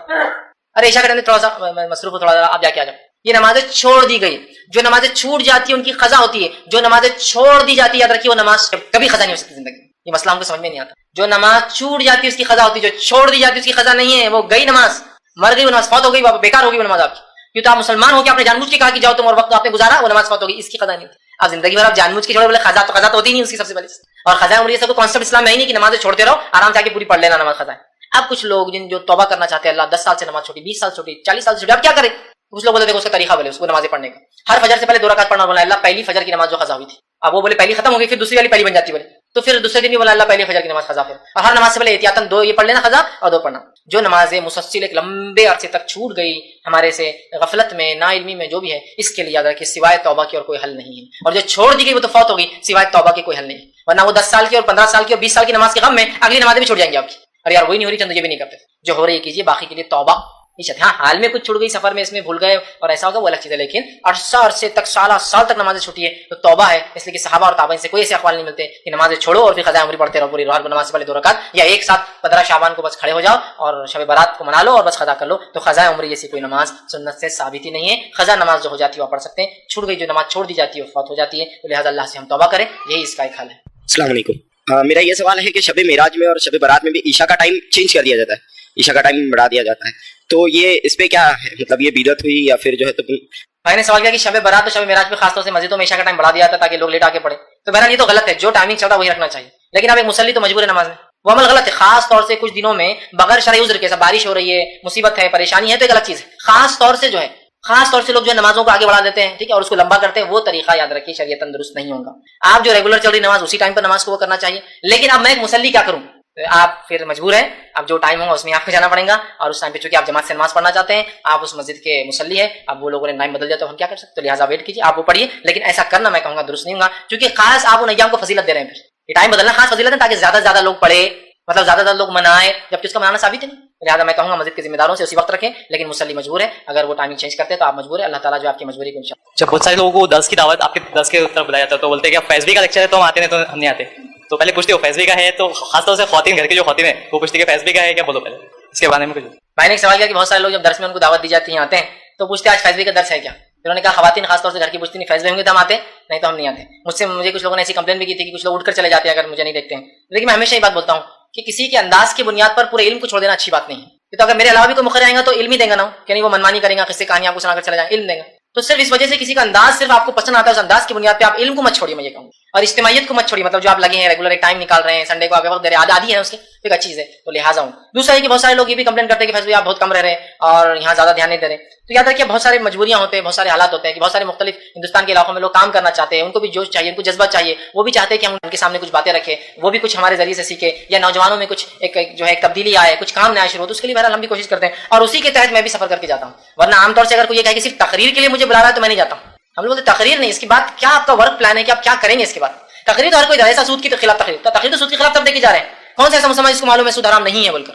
ارے عشاء کے ٹائم تھوڑا سا مصروف ہو، تھوڑا سا آپ جا کے آ جاؤ، یہ نمازیں چھوڑ دی گئی۔ جو نمازیں چھوٹ جاتی ہیں ان کی قضا ہوتی ہے، جو نمازیں چھوڑ دی جاتی ہے یاد رکھیے وہ نماز کبھی قضا نہیں ہو سکتی زندگی میں، یہ مسئلہ ہم کو سمجھ میں نہیں آتا۔ جو نماز چھوٹ جاتی ہے اس کی قضا ہوتی ہے، جو چھوڑ دی جاتی ہے اس کی قضا نہیں ہے، وہ گئی نماز، مر گئی وہ نماز، فوت ہو گئی، بیکار ہو گئی وہ نماز آپ کی، کیوں تو آپ مسلمان ہو کے آپ نے جان بوجھ کے کہا کہ جاؤ تم اور وقت آپ نے گزارا، وہ نماز فوت ہو گئی، اس کی قضا نہیں ہوتی۔ آپ زندگی بھر آپ جان بوجھ کے چھوڑے، بولے قضا تو ہوتی نہیں اس کی سب سے پہلے، اور قضا عمری سے کوئی کانسیپٹ اسلام میں ہی نہیں کہ نمازیں چھوڑتے رہو آرام سے آ کے پوری پڑھ لینا نماز قضا ہے۔ اب کچھ لوگ جو توبہ کرنا چاہتے ہیں، اللہ 10 سال سے نماز چھوڑی، 20 سال چھوڑی، 40 سال سے چھوڑی، اب کیا کرے؟ کچھ لوگ بولتے ہیں اس کا طریقہ بولے اس کو نمازیں پڑھنے کا، ہر فجر سے پہلے 2 رکعت پڑھنا، بولا اللہ پہلی فجر کی نماز جو قضا ہوئی تھی، اب وہ بولے پہلی ختم ہو گئی، پھر دوسری والی پہلی بن جاتی بولے، تو پھر دوسرے دن بھی بولا اللہ پہلی فجر کی نماز قضا، پھر اور ہر نماز سے پہلے احتیاطاً 2 یہ پڑھ لینا قضا اور 2 پڑھنا۔ جو نمازیں مسلسل ایک لمبے عرصے تک چھوٹ گئی ہمارے سے غفلت میں، نا علمی میں، جو بھی ہے، اس کے لیے یاد رکھیے سوائے توبہ کی اور کوئی حل نہیں ہے، اور جو چھوڑ دی گئی وہ تو فوت ہو گئی، سوائے توبہ کی کوئی حل نہیں، ورنہ وہ 10 سال کی اور 15 سال کی اور 20 سال کی نماز کے غم میں اگلی نمازیں بھی چھوٹ جائیں گی آپ کی، ارے یار وہی نہیں ہو رہی چند یہ بھی نہیں کرتے، جو ہو رہی ہے کیجیے، باقی کے لیے توبہ۔ ہاں حال میں کچھ چھوٹ گئی، سفر میں اس میں بھول گئے اور ایسا ہوگا وہ الگ چیز ہے، لیکن عرصے تک سال تک نمازیں چھوٹی ہے تو توبہ ہے، اس لیے کہ صحابہ اور تابعین سے کوئی ایسے اقوال نہیں ملتے کہ نمازیں چھوڑو اور پھر قضاء عمری پڑھتے رہو پوری رات، نماز سے پہلے 2 رکعت یا ایک ساتھ 15 شعبان کو بس کھڑے ہو جاؤ اور شب برات کو منا لو اور بس قضا کر لو، تو قضاء عمری جیسی کوئی نماز سنت سے ثابت ہی نہیں ہے۔ قضا نماز جو ہو جاتی ہے وہ پڑھ سکتے ہیں، چھوٹ گئی جو نماز چھوڑ دی جاتی ہے وہ فوت ہو جاتی ہے، تو لہٰذا اللہ سے ہم توبہ کریں، یہی اس کا ایک حل ہے۔ السلام علیکم، میرا یہ سوال ہے کہ شب معراج میں اور شب برات میں بھی عشاء کا ٹائم چینج کر دیا جاتا ہے، عشاء کا ٹائم بڑھا دیا جاتا ہے، تو یہ اس پہ کیا ہے، مطلب یہ بدعت ہوئی یا پھر جو ہے تو بھائی نے سوال کیا کہ شب برات اور شب معراج پہ خاص طور سے مسجدوں میں عشاء کا ٹائم بڑھا دیا جاتا ہے تاکہ لوگ لیٹ آ کے پڑھیں، تو بہرحال یہ تو غلط ہے، جو ٹائمنگ چل رہا ہے وہی رکھنا چاہیے، لیکن اب ایک مصلی تو مجبور ہے نماز میں، وہ عمل غلط ہے، خاص طور سے کچھ دنوں میں بغیر شرعی عذر کے، بارش ہو رہی ہے، مصیبت ہے، پریشانی ہے، تو ایک الگ چیز ہے، خاص طور سے جو ہے خاص طور سے لوگ جو ہے نمازوں کو آگے بڑھا دیتے ہیں، ٹھیک ہے، اور اس کو لمبا کرتے ہیں، وہ طریقہ یاد رکھیے شریعتاً درست نہیں ہوگا۔ آپ جو ریگولر چل رہی نماز اسی ٹائم پر نماز کو وہ کرنا چاہیے، لیکن اب میں ایک مصلی کیا کروں، آپ پھر مجبور ہیں، اب جو ٹائم ہوگا اس میں آپ کو جانا پڑے گا، اور اس ٹائم پہ چونکہ آپ جماعت سے نماز پڑھنا چاہتے ہیں، آپ اس مسجد کے مصلی ہیں، اب وہ لوگوں نے ٹائم بدل جاتا ہے، ہم کیا کر سکتے ہیں، لہٰذا ویٹ کیجیے، آپ وہ پڑھیے، لیکن ایسا کرنا میں کہوں گا درست نہیں ہوگا، کیونکہ خاص آپ ان ایام کو فضیلت دے رہے ہیں، پھر یہ ٹائم بدلنا خاص فضیلت ہے تاکہ زیادہ سے زیادہ لوگ پڑھے، مطلب زیادہ سے زیادہ لوگ منائے، جبکہ اس کا منانا ثابت ہے نہیں، لہٰذا میں کہوں گا مسجد کے ذمہ داروں سے اسی وقت رکھیں, لیکن مصلی مجبور ہے, اگر وہ ٹائمنگ چینج کرتے ہیں تو آپ مجبور ہیں, اللہ تعالیٰ جو آپ کی مجبوری کو انشاءاللہ. جب بہت سارے لوگوں کو درس کی دعوت آپ کے درس کے طرف بلایا جاتا ہے تو بولتے ہیں کہ فیضوی کا لیکچر ہے تو ہم آتے ہیں, تو ہم نہیں آتے. تو پہلے پوچھتے ہو فیضوی کا ہے, تو خاص طور سے خواتین, گھر کی جو خواتین ہیں وہ پوچھتی ہے کہ فیضوی کا ہے کیا, بولو پہلے اس کے بارے میں کچھ. بھائی نے ایک سوال کیا کہ بہت سارے لوگ جب درس میں ان کو دعوت دی جاتی ہے آتے ہیں تو پوچھتے ہیں آج فیضوی کا درس ہے کیا. انہوں نے کہا خواتین خاص طور سے گھر کی پوچھتی نہیں, فیضوی ہوں گے تو ہم آتے, نہیں تو ہم نہیں آتے. مجھے کچھ لوگوں نے ایسی کمپلین بھی کی تھی کہ کچھ لوگ اٹھ کر چلے جاتے ہیں اگر مجھے نہیں دیکھتے ہیں. لیکن میں ہمیشہ یہ بات بولتا ہوں کہ کسی کے انداز کی بنیاد پر پورے علم کو چھوڑ دینا اچھی بات نہیں ہے. تو اگر میرے علاوہ بھی کوئی مقرر آئے گا تو علم ہی دے گا نا, کہ نہیں وہ منمانی کرے گا, قصے کہانی آپ کو سنا کر چلا جائے, علم دے گا. تو صرف اس وجہ سے کسی کا انداز صرف آپ کو پسند آتا ہے, اس انداز کی بنیاد پہ آپ علم کو مت چھوڑیے, میں یہ کہوں, اور اجتماعیت کو مت چھوڑیے. مطلب جو آپ لگے ہیں ریگولر ایک ٹائم نکال رہے ہیں, سنڈے کو آپ وقت دے رہے ہیں, عادی ہے اس کی, تو ایک اچھی چیز ہے, تو لہٰذا ہوں. دوسرا ہے کہ بہت سارے لوگ یہ بھی کمپلین کرتے ہیں کہ فیض آپ بہت کم رہ رہے ہیں اور یہاں زیادہ دھیان نہیں دے رہے. تو یاد رکھیے بہت سارے مجبوریاں ہوتے ہیں, بہت سارے حالات ہوتے ہیں کہ بہت سارے مختلف ہندوستان کے علاقوں میں لوگ کام کرنا چاہتے ہیں, ان کو بھی جوش چاہیے, ان کو جذبہ چاہیے, وہ بھی چاہتے ہیں کہ ہم ان کے سامنے کچھ باتیں رکھیں, وہ بھی کچھ ہمارے ذریعے سے سیکھے, یا نوجوانوں میں کچھ ایک جو ہے ایک تبدیلی آئے, کچھ کام نیا شروع ہو. تو اس کے لیے بہرحال ہم بھی کوشش کرتے ہیں, اور اسی کے تحت میں بھی سفر کر کے جاتا ہوں. ورنہ عام طور سے اگر کوئی یہ کہے کہ صرف تقریر کے لیے مجھے بلا رہا ہے تو میں نہیں جاتا ہوں. ہم لوگ تقریر نہیں, اس کے بعد کیا آپ کا ورک پلان ہے کہ آپ کیا کریں گے اس کے بعد. تقریر تو ہر کوئی ایسا سود کے خلاف تقریر, تو تقریر تو سود کے خلاف تب دیکھے جا رہے ہیں, کون سا ایسا مسلمان جس کو معلوم ہے سود حرام نہیں ہے بول کر.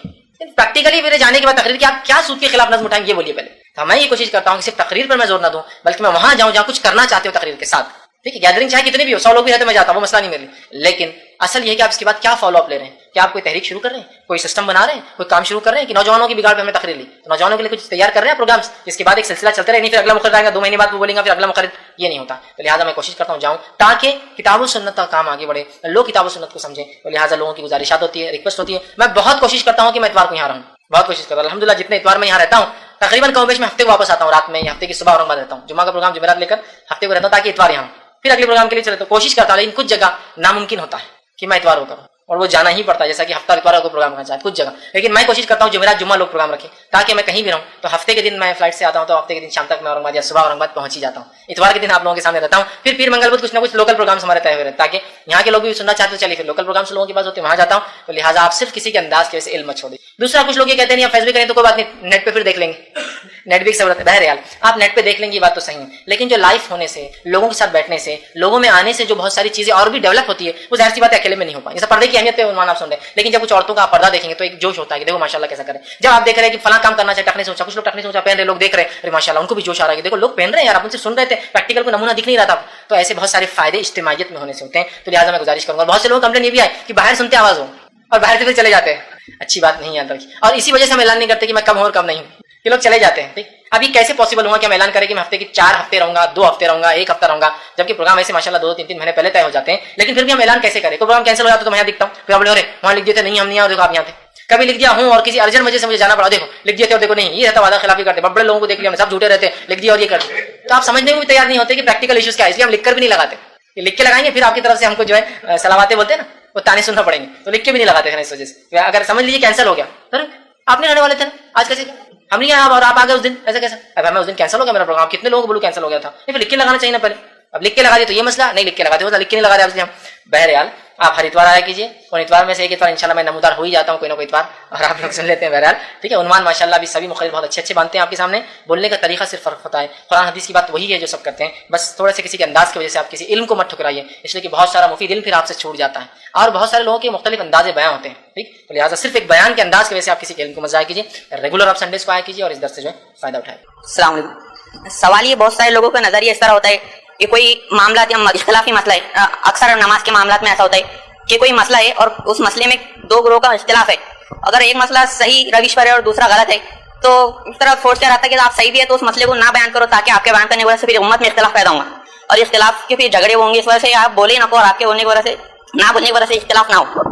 پریکٹیکلی میرے جانے کے بعد تقریر کی آپ کیا سود کے خلاف نظم اٹھائیں گے یہ بولیے پہلے. تو میں یہ کوشش کرتا ہوں کہ صرف تقریر پر میں زور نہ دوں, بلکہ میں وہاں جاؤں جہاں کچھ کرنا چاہتے ہو تقریر کے ساتھ. ٹھیک ہے, گیدرنگ چاہے کتنی بھی ہو, 100 لوگ بھی رہتے میں جاتا ہوں, وہ مسئلہ نہیں میرے لیے. لیکن اصل یہ ہے کہ آپ اس کے بعد کیا فالو اپ لے رہے ہیں, کہ آپ کوئی تحریک شروع کر رہے ہیں, کوئی سسٹم بنا رہے ہیں, کوئی کام شروع کر رہے ہیں, کہ نوجوانوں کی بگاڑ پہ ہمیں تقریر لی تو نوجوانوں کے لیے کچھ تیار کر رہے ہیں پروگرامس, اس کے بعد ایک سلسلہ چلتے رہے, نہیں پھر اگلا مقرر آئے گا 2 مہینے بعد وہ بولیں گا پھر اگلا مقرر, یہ نہیں ہوتا. تو لہٰذا میں کوشش کرتا ہوں جاؤں تاکہ کتاب و سنت کا کام آگے بڑھے, لوگ کتاب و سنت کو سمجھیں. تو لہٰذا لوگوں کی گزارشات ہوتی ہے, ریکویسٹ ہوتی ہے. میں بہت کوشش کرتا ہوں کہ میں اتوار کو یہاں رہوں, بہت کوشش کرتا ہوں. الحمدللہ جتنے اتوار میں یہاں رہتا ہوں تقریباً کم بیش میں ہفتے کو واپس آتا ہوں رات میں, یا ہفتے کی صبح اورنگ آباد رہتا ہوں, جمعہ کا پروگرام جمعرات لے کر ہفتے کو رہتا ہوں تاکہ اتوار یہاں پھر اگلے پروگرام کے لیے چلے. تو کوشش کرتا ہوں, لیکن کچھ جگہ ناممکن ہوتا ہے کہ میں اتوار کو کروں, اور وہ جانا ہی پڑتا ہے, جیسا کہ ہفتہ اتوار کو پروگرام کرنا چاہتے کچھ جگہ. لیکن میں کوشش کرتا ہوں جمعرات جمعہ لوگ پروگرام رکھیں تاکہ میں کہیں بھی رہوں. تو ہفتے کے دن میں فلائٹ سے آتا ہوں تو ہفتے کے دن شام تک میں اورنگ آباد یا صبح اورنگ آباد پہنچ ہی جاتا ہوں. اتوار کے دن آپ لوگوں کے سامنے رہتا ہوں, پھر منگل بدھ کچھ نہ کچھ لوکل پروگرامس ہمارے طے ہوئے رہتے تاکہ یہاں کے لوگ بھی سننا چاہتے ہیں, چلیے پھر لوکل پروگرامس لوگوں کے پاس ہوتے ہیں وہاں جاتا ہوں. تو لہٰذا آپ صرف کسی کے انداز کی وجہ سے علم چھوڑ دیں. دوسرا کچھ لوگ یہ کہتے ہیں آپ فیس بک کریں تو کوئی بات نہیں, نیٹ پہ پھر دیکھ لیں گے, نیٹ بھی ضرورت ہے. بہرحال آپ نیٹ پہ دیکھ لیں گے یہ بات تو صحیح ہے, لیکن جو لائف ہونے سے, لوگوں کے ساتھ بیٹھنے سے, لوگوں میں آنے سے جو بہت ساری چیزیں اور بھی ڈیولپ ہوتی ہے, وہ ظاہر سی بات ہے اکیلے میں نہیں ہو پائے. جیسے پردے کی اہمیت پہ عنوان آپ سن رہے ہیں, لیکن جب کچھ عورتوں کا آپ پردہ دیکھیں گے تو ایک جوش ہوتا ہے کہ دیکھو ماشاءاللہ کیسا کریں. جب آپ دیکھ رہے ہیں کہ فلاں کام کرنا چاہے, ٹکنے سے اونچا, کچھ لوگ ٹکنے سے اونچا پہن رہے, لوگ دیکھ رہے ہیں ارے ماشاءاللہ ان کو بھی جوش آ رہا ہے, دیکھو لوگ پہن رہے ہیں یار, آپ ان سے سن رہے تھے, پریکٹیکل کو نمونہ دکھ نہیں رہا تھا. تو ایسے بہت سارے فائدے اجتماعیت میں ہونے سے ہوتے ہیں. تو لہٰذا میں گزارش کروں گا. بہت سے لوگ کمپلین یہ بھی آئے کہ باہر سنتے آواز ہو اور باہر سے پھر چلے جاتے ہیں, اچھی بات نہیں ہے. اور اسی وجہ سے ہم اعلان نہیں کرتے کہ میں کب ہوں اور کب نہیں ہوں, کہ لوگ چلے جاتے ہیں. ٹھیک, اب یہ کیسے پاسبل ہوا کہ ہم اعلان کریں کہ میں ہفتے کی 4 ہفتے رہوں گا, 2 ہفتے رہوں گا, 1 ہفتہ رہوں گا, جبکہ پروگرام ایسے ماشاءاللہ 2-3 مہینے پہلے طے ہو جاتے ہیں. لیکن پھر بھی ہم اعلان کیسے کریں؟ کوئی پروگرام کینسل ہو جاتا تو میں یہاں دکھتا ہوں, پھر آپ بولے وہاں لکھ دیتے نہیں ہم نہیں آؤ, دیکھو آپ یہاں تھے. کبھی لکھ دیا ہوں اور کسی ارجنٹ وجہ سے مجھے جانا پڑا, دیکھو لکھ دیتے اور دیکھو نہیں, یہ رہتا وعدہ خلافی کرتے. بڑے لوگوں کو دیکھ لیا, سب جھوٹے رہتے, لکھ دیا اور یہ کرتے. تو آپ سمجھنے کو بھی تیار نہیں ہوتے کہ پریکٹیکل ایشوز کیا ہے, اس لیے ہم لکھ کر بھی نہیں لگاتے. لکھ کے لگائیں گے پھر آپ کی طرف سے ہم کو جو ہے سلاماتیں بولتے ہیں نا, وہ تانے سننا پڑیں گے, تو لکھ کے بھی نہیں لگاتے ہیں اس وجہ سے. اگر سمجھ لیجیے کینسل ہو گیا, سر آپ نہیں رہنے والے تھے نا آج کیسے, ہم نہیں آئے اور آپ آ گئے اس دن, ایسا کیسا؟ اب ہمیں اس دن کینسل ہو گیا میرا پروگرام, کتنے لوگوں کو بولو کینسل ہو گیا تھا, پھر لکھ کے لگانا چاہیے نا پہلے. اب لکھ کے لگا دیا تو یہ مسئلہ نہیں, لکھ کے لگاتے ہو لکھ کے نہیں لگا دیا ہم. بہرحال آپ ہر اتوار آیا کیجیے, اور اتوار میں سے ایک اتوار انشاءاللہ میں نمودار ہو ہی جاتا ہوں کوئی نہ کوئی اتوار, اور آپ لوگ سن لیتے ہیں. بہرحال ٹھیک ہے, عنوان ماشاءاللہ بھی سبھی مختلف بہت اچھے باندھتے ہیں آپ کے سامنے, بولنے کا طریقہ صرف فرق ہوتا ہے. قرآن حدیث کی بات وہی ہے جو سب کرتے ہیں, بس تھوڑے سے کسی کے انداز کی وجہ سے آپ کسی علم کو مت ٹھکرائیے, اس لیے کہ بہت سارا مفید علم پھر آپ سے چھوٹ جاتا ہے, اور بہت سارے لوگوں کے مختلف انداز بیان ہوتے ہیں. ٹھیک, تو لہٰذا صرف ایک بیان کے انداز کی وجہ سے آپ کسی کے علم کو مزہ کیجیے. ریگولر آپ سنڈیز کو آیا کیجیے اور اس درس سے جو ہے فائدہ اٹھائے. السلام علیکم. سوال یہ, بہت سارے لوگوں کا نظریہ اس طرح ہوتا ہے کہ کوئی معاملات یا اختلافی مسئلہ ہے, اکثر نماز کے معاملات میں ایسا ہوتا ہے کہ کوئی مسئلہ ہے اور اس مسئلے میں 2 گروہ کا اختلاف ہے. اگر ایک مسئلہ صحیح روش پر ہے اور دوسرا غلط ہے تو اس طرح فورس کیا رہتا ہے کہ آپ صحیح بھی ہے تو اس مسئلے کو نہ بیان کرو, تاکہ آپ کے بیان کرنے کی وجہ سے پھر امت میں اختلاف پیدا ہوگا, اور اختلاف کے پھر جھگڑے ہوں گے. اس وجہ سے آپ بولے نہ کو, اور آپ کے بولنے کی وجہ سے نہ بولنے کی وجہ سے اختلاف نہ ہو.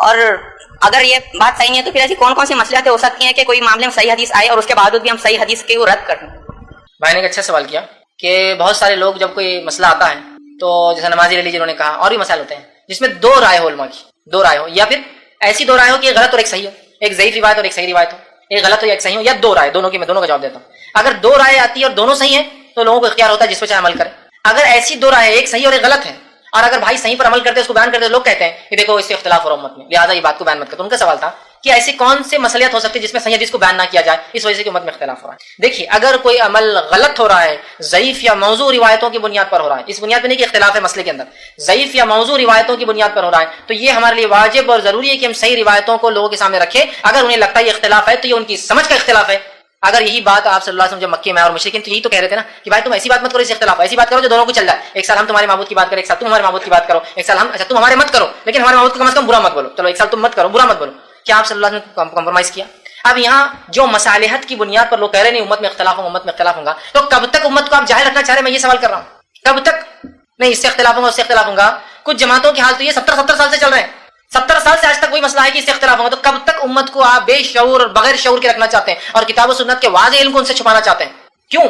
اور اگر یہ بات صحیح نہیں ہے تو پھر ایسی کون کون سی مسئلات ہو سکتی ہیں کہ کوئی معاملے میں صحیح حدیث آئے اور اس کے باوجود بھی ہم صحیح حدیث کے رد کر دیں؟ بھائی نے ایک اچھا سوال کیا کہ بہت سارے لوگ جب کوئی مسئلہ آتا ہے تو جیسے نمازی علی جنہوں نے کہا, اور بھی مسائل ہوتے ہیں جس میں 2 رائے ہو علماء کی, 2 رائے ہو, یا پھر ایسی 2 رائے ہو کہ ایک غلط اور ایک صحیح ہو, ایک ضعیف روایت اور ایک صحیح روایت ہو, ایک غلط ہو یا ایک صحیح ہو, یا 2 رائے, دونوں کی میں دونوں کا جواب دیتا ہوں. اگر 2 رائے آتی ہے اور دونوں صحیح ہیں تو لوگوں کو اختیار ہوتا ہے جس پہ چاہے عمل کرے. اگر ایسی 2 رائے, ایک صحیح اور ایک غلط ہے, اور اگر بھائی صحیح پر عمل کرتے اس کو بیان کرتے, لوگ کہتے ہیں کہ دیکھو اس سے اختلاف ہو رہا امت میں, لہٰذا یہ بات کو بیان مت کرتے. ان کا سوال تھا کہ ایسی کون سے مصلیت ہو سکتی ہے جس میں صحیح حدیث کو بیان نہ کیا جائے، اس وجہ سے کہ امت میں اختلاف ہو رہا ہے. دیکھیے اگر کوئی عمل غلط ہو رہا ہے ضعیف یا موضوع روایتوں کی بنیاد پر ہو رہا ہے، اس بنیاد پہ نہیں کہ اختلاف ہے مسئلے کے اندر، ضعیف یا موضوع روایتوں کی بنیاد پر ہو رہا ہے، تو یہ ہمارے لیے واجب اور ضروری ہے کہ ہم صحیح روایتوں کو لوگوں کے سامنے رکھیں. اگر انہیں لگتا ہے یہ اختلاف ہے تو یہ ان کی سمجھ کا اختلاف ہے. اگر یہی بات آپ صلی اللہ علیہ وسلم جب مکے میں اور مشرکین تو یہی تو کہہ رہے تھے نا کہ بھائی تم ایسی بات مت کرو، اس اختلاف ایسی بات کرو جو دونوں کو چل جائے، ایک سال ہم تمہارے معبود کی بات کریں، ایک سال تم ہمارے معبود کی بات کرو، ایک سال ہم اچھا تم ہمارے مت کرو لیکن ہمارے معبود کو کم از کم برا مت بولو، چلو ایک سال تم مت کرو برا مت بولو. کیا آپ صلی اللہ علیہ وسلم نے کمپرومائز کیا؟ اب یہاں جو مصالحت کی بنیاد پر لوگ کہہ رہے نہیں امت میں اختلاف ہوگا، امت میں اختلاف ہوگا، تو کب تک امت کو آپ جاہل رکھنا چاہ رہے ہیں؟ میں یہ سوال کر رہا ہوں کب تک؟ نہیں اس سے اختلاف ہوگا اس سے اختلاف ہوگا. کچھ جماعتوں کے حال تو یہ 70 سال سے چل رہے ہیں، 70 سال سے آج تک کوئی مسئلہ ہے کہ اس سے اختلاف ہوگا. تو کب تک امت کو آپ بے شعور اور بغیر شعور کے رکھنا چاہتے ہیں اور کتاب و سنت کے واضح علم کو ان سے چھپانا چاہتے ہیں؟ کیوں؟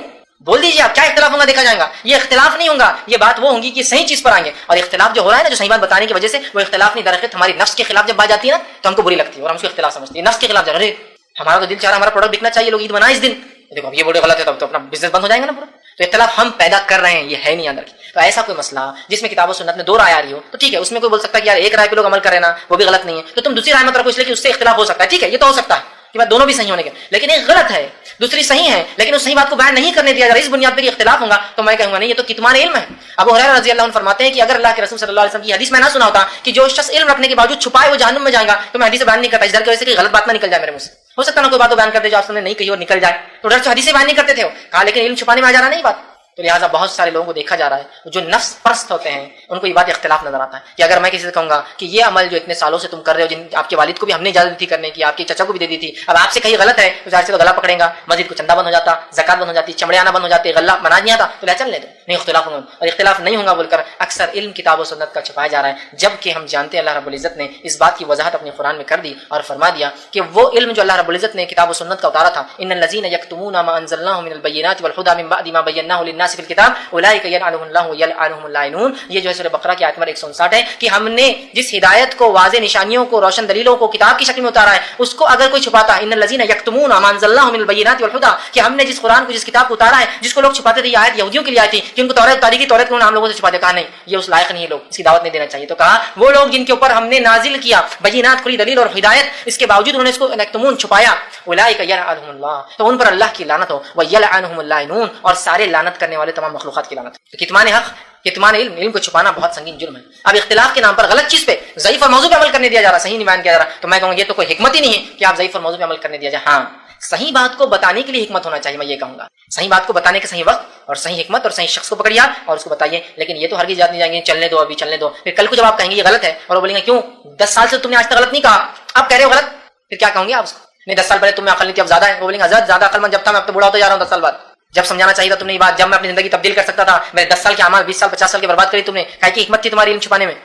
بول دیجیے آپ کیا اختلاف ہوگا دیکھا جائے گا. یہ اختلاف نہیں ہوگا، یہ بات وہ ہوگی کہ صحیح چیز پر آئیں گے. اور اختلاف جو ہو رہا ہے نا جو صحیح بات بتانے کی وجہ سے وہ اختلاف نہیں، درخت ہماری نفس کے خلاف جب بات جاتی ہے نا تو ہم کو بری لگتی ہے اور ہم اس کو اختلاف سمجھتے ہیں. نفس کے خلاف جا رہے ہمارا تو دل چاہ رہا ہمارا پروڈکٹ بکنا چاہیے، لوگ عید منائیں اس دن، دیکھو اب یہ بڑے غلط ہے تب تو اپنا بزنس بند ہو جائے گا نا پورا. تو اختلاف ہم پیدا کر رہے ہیں، یہ ہے نہیں اندر کی. تو ایسا کوئی مسئلہ جس میں کتاب و سنت میں دو رائے آ رہی ہو تو ٹھیک ہے، اس میں کوئی بول سکتا ہے کہ یار ایک رائے پہ لوگ عمل کر رہے نا وہ بھی غلط نہیں ہے، تو تم دوسری رائے مت رکھو اس لیے کہ اس سے اختلاف ہو سکتا ہے. ٹھیک ہے یہ تو ہو سکتا ہے کہ بات دونوں بھی صحیح ہونے کے، لیکن ایک غلط ہے دوسری صحیح ہے لیکن اس صحیح بات کو بیان نہیں کرنے دیا جا رہا اس بنیاد پر اختلاف ہوگا. تو میں کہوں گا نہیں یہ تو کتمان علم ہے. ابو ہریرہ رضی اللہ عنہ فرماتے ہیں کہ اگر اللہ کے رسول صلی اللہ علیہ وسلم کی حدیث میں نہ سنا ہوتا کہ جو شخص علم رکھنے کے باوجود چھپائے وہ جہنم میں جائے گا تو میں حدیث بیان نہیں کرتا، اس ڈر کی وجہ سے کہ غلط بات نہ نکل جائے میرے منہ سے. ہو سکتا ہے نا کوئی بات بیان کر دے جو آپ نے نہیں کہی اور نکل جائے، تو ڈر سے حدیث بیان نہیں کرتے تھے کہا، لیکن علم چھپانے میں آ جا رہا نہیں بات. تو لہٰذا بہت سارے لوگوں کو دیکھا جا رہا ہے جو نفس پرست ہوتے ہیں ان کو یہ بات اختلاف نظر آتا ہے کہ اگر میں کسی سے کہوں گا کہ یہ عمل جو اتنے سالوں سے تم کر رہے ہو، جن آپ کے والد کو بھی ہم نے اجازت دی تھی کرنے کی، آپ کے چچا کو بھی دے دی تھی، اب آپ سے کہیں غلط ہے تو ظاہر سے تو گلا پکڑیں گا، مسجد کو چندہ بند ہو جاتا، زکات بند ہو جاتی، چمڑے آنا بند ہو جاتے، غلہ مناج نہیں آتا، تو لے چل لے دو نہیں اختلاف ہوگا. اور اختلاف نہیں ہوگا بول کر اکثر علم کتاب و سنت کا چھپایا جا رہا ہے، جبکہ ہم جانتے ہیں اللہ رب العزت نے اس بات کی وضاحت اپنے قرآن میں کر دی اور فرما دیا کہ وہ علم جو اللہ رب العزت نے کتاب و سنت کا اتارا تھا، ان الذین یکتمون ما انزلناه من البینات والهدى من بعد ما بیناه للناس في الكتاب اولئک یلعنهم الله ویلعنهم اللائنون. یہ جو ہے سورہ بقرہ کی آیت نمبر 159 ہے کہ ہم نے جس ہدایت کو واضح نشانیوں کو روشن دلیلوں کو کتاب کی شکل میں اتارا ہے اس کو اگر کوئی چھپاتا ہے، ان الذین یکتمون ما انزلناه من البینات والهدى کہ ہم نے جس قرآن کو جس کتاب کو اتارا ہے جس کو لوگ چھپاتے تھے، یہ آیت یہودیوں کے لیے آئی تھی کہ ان کو توریت اتاری کی، توریت کو ہم لوگوں سے چھپاتے، کہا نہیں یہ اس لائق نہیں ہے، لوگ اس کی دعوت نہیں دینا چاہیے. تو کہا وہ لوگ جن کے اوپر ہم نے نازل کیا بینات کھلی دلیل اور ہدایت، اس کے باوجود انہوں نے اس کو یکتمون چھپایا، اولئک یلعنهم اللہ تو ان پر اللہ کی لعنت ہو، ویلعنهم اللائنون اور سارے لعنت کرنے والے تمام مخلوقات کی لعنت. تو کتمان حق کتمان علم کو چھپانا بہت سنگین جرم ہے. اب اختلاف کے نام پر غلط چیز پہ ضعیف اور موضوع پہ عمل کرنے دیا جا رہا، صحیح نہیں بیان کیا جا رہا، تو میں کہوں گا یہ تو کوئی حکمت ہی نہیں ہے کہ آپ ضعیف اور موضوع پہ عمل کرنے دیا جائے. ہاں صحیح بات کو بتانے کے لیے حکمت ہونا چاہیے، میں یہ کہوں گا صحیح بات کو بتانے کے صحیح وقت اور صحیح حکمت اور صحیح شخص کو پکڑیے اور اس کو بتائیے. لیکن یہ تو ہرگز یاد نہیں جائیں گے چلنے دو ابھی چلنے دو، پھر کل کو جب آپ کہیں گے یہ غلط ہے اور وہ بولیں گے کیوں 10 سال سے تم نے آج تک غلط نہیں کہا، اب کہہ رہے ہو غلط، پھر کیا کہوں گے آپ اس کو؟ نہیں 10 سال پہلے تم میں عقل نہیں تھی اب زیادہ ہے، وہ بولیں گے حضرت زیادہ عقل مند جب تھا میں اب تو بوڑھا ہوتا جا رہا ہوں 10 سال بعد، جب سمجھانا چاہیے تھا تم نے یہ بات، جب میں اپنی زندگی تبدیل کر سکتا تھا، میں 10 سال کے اعمال 20 سال 50 سال کے برباد کری تم نے، کہا کہ حکمت تھی تمہاری علم چھپانے میں.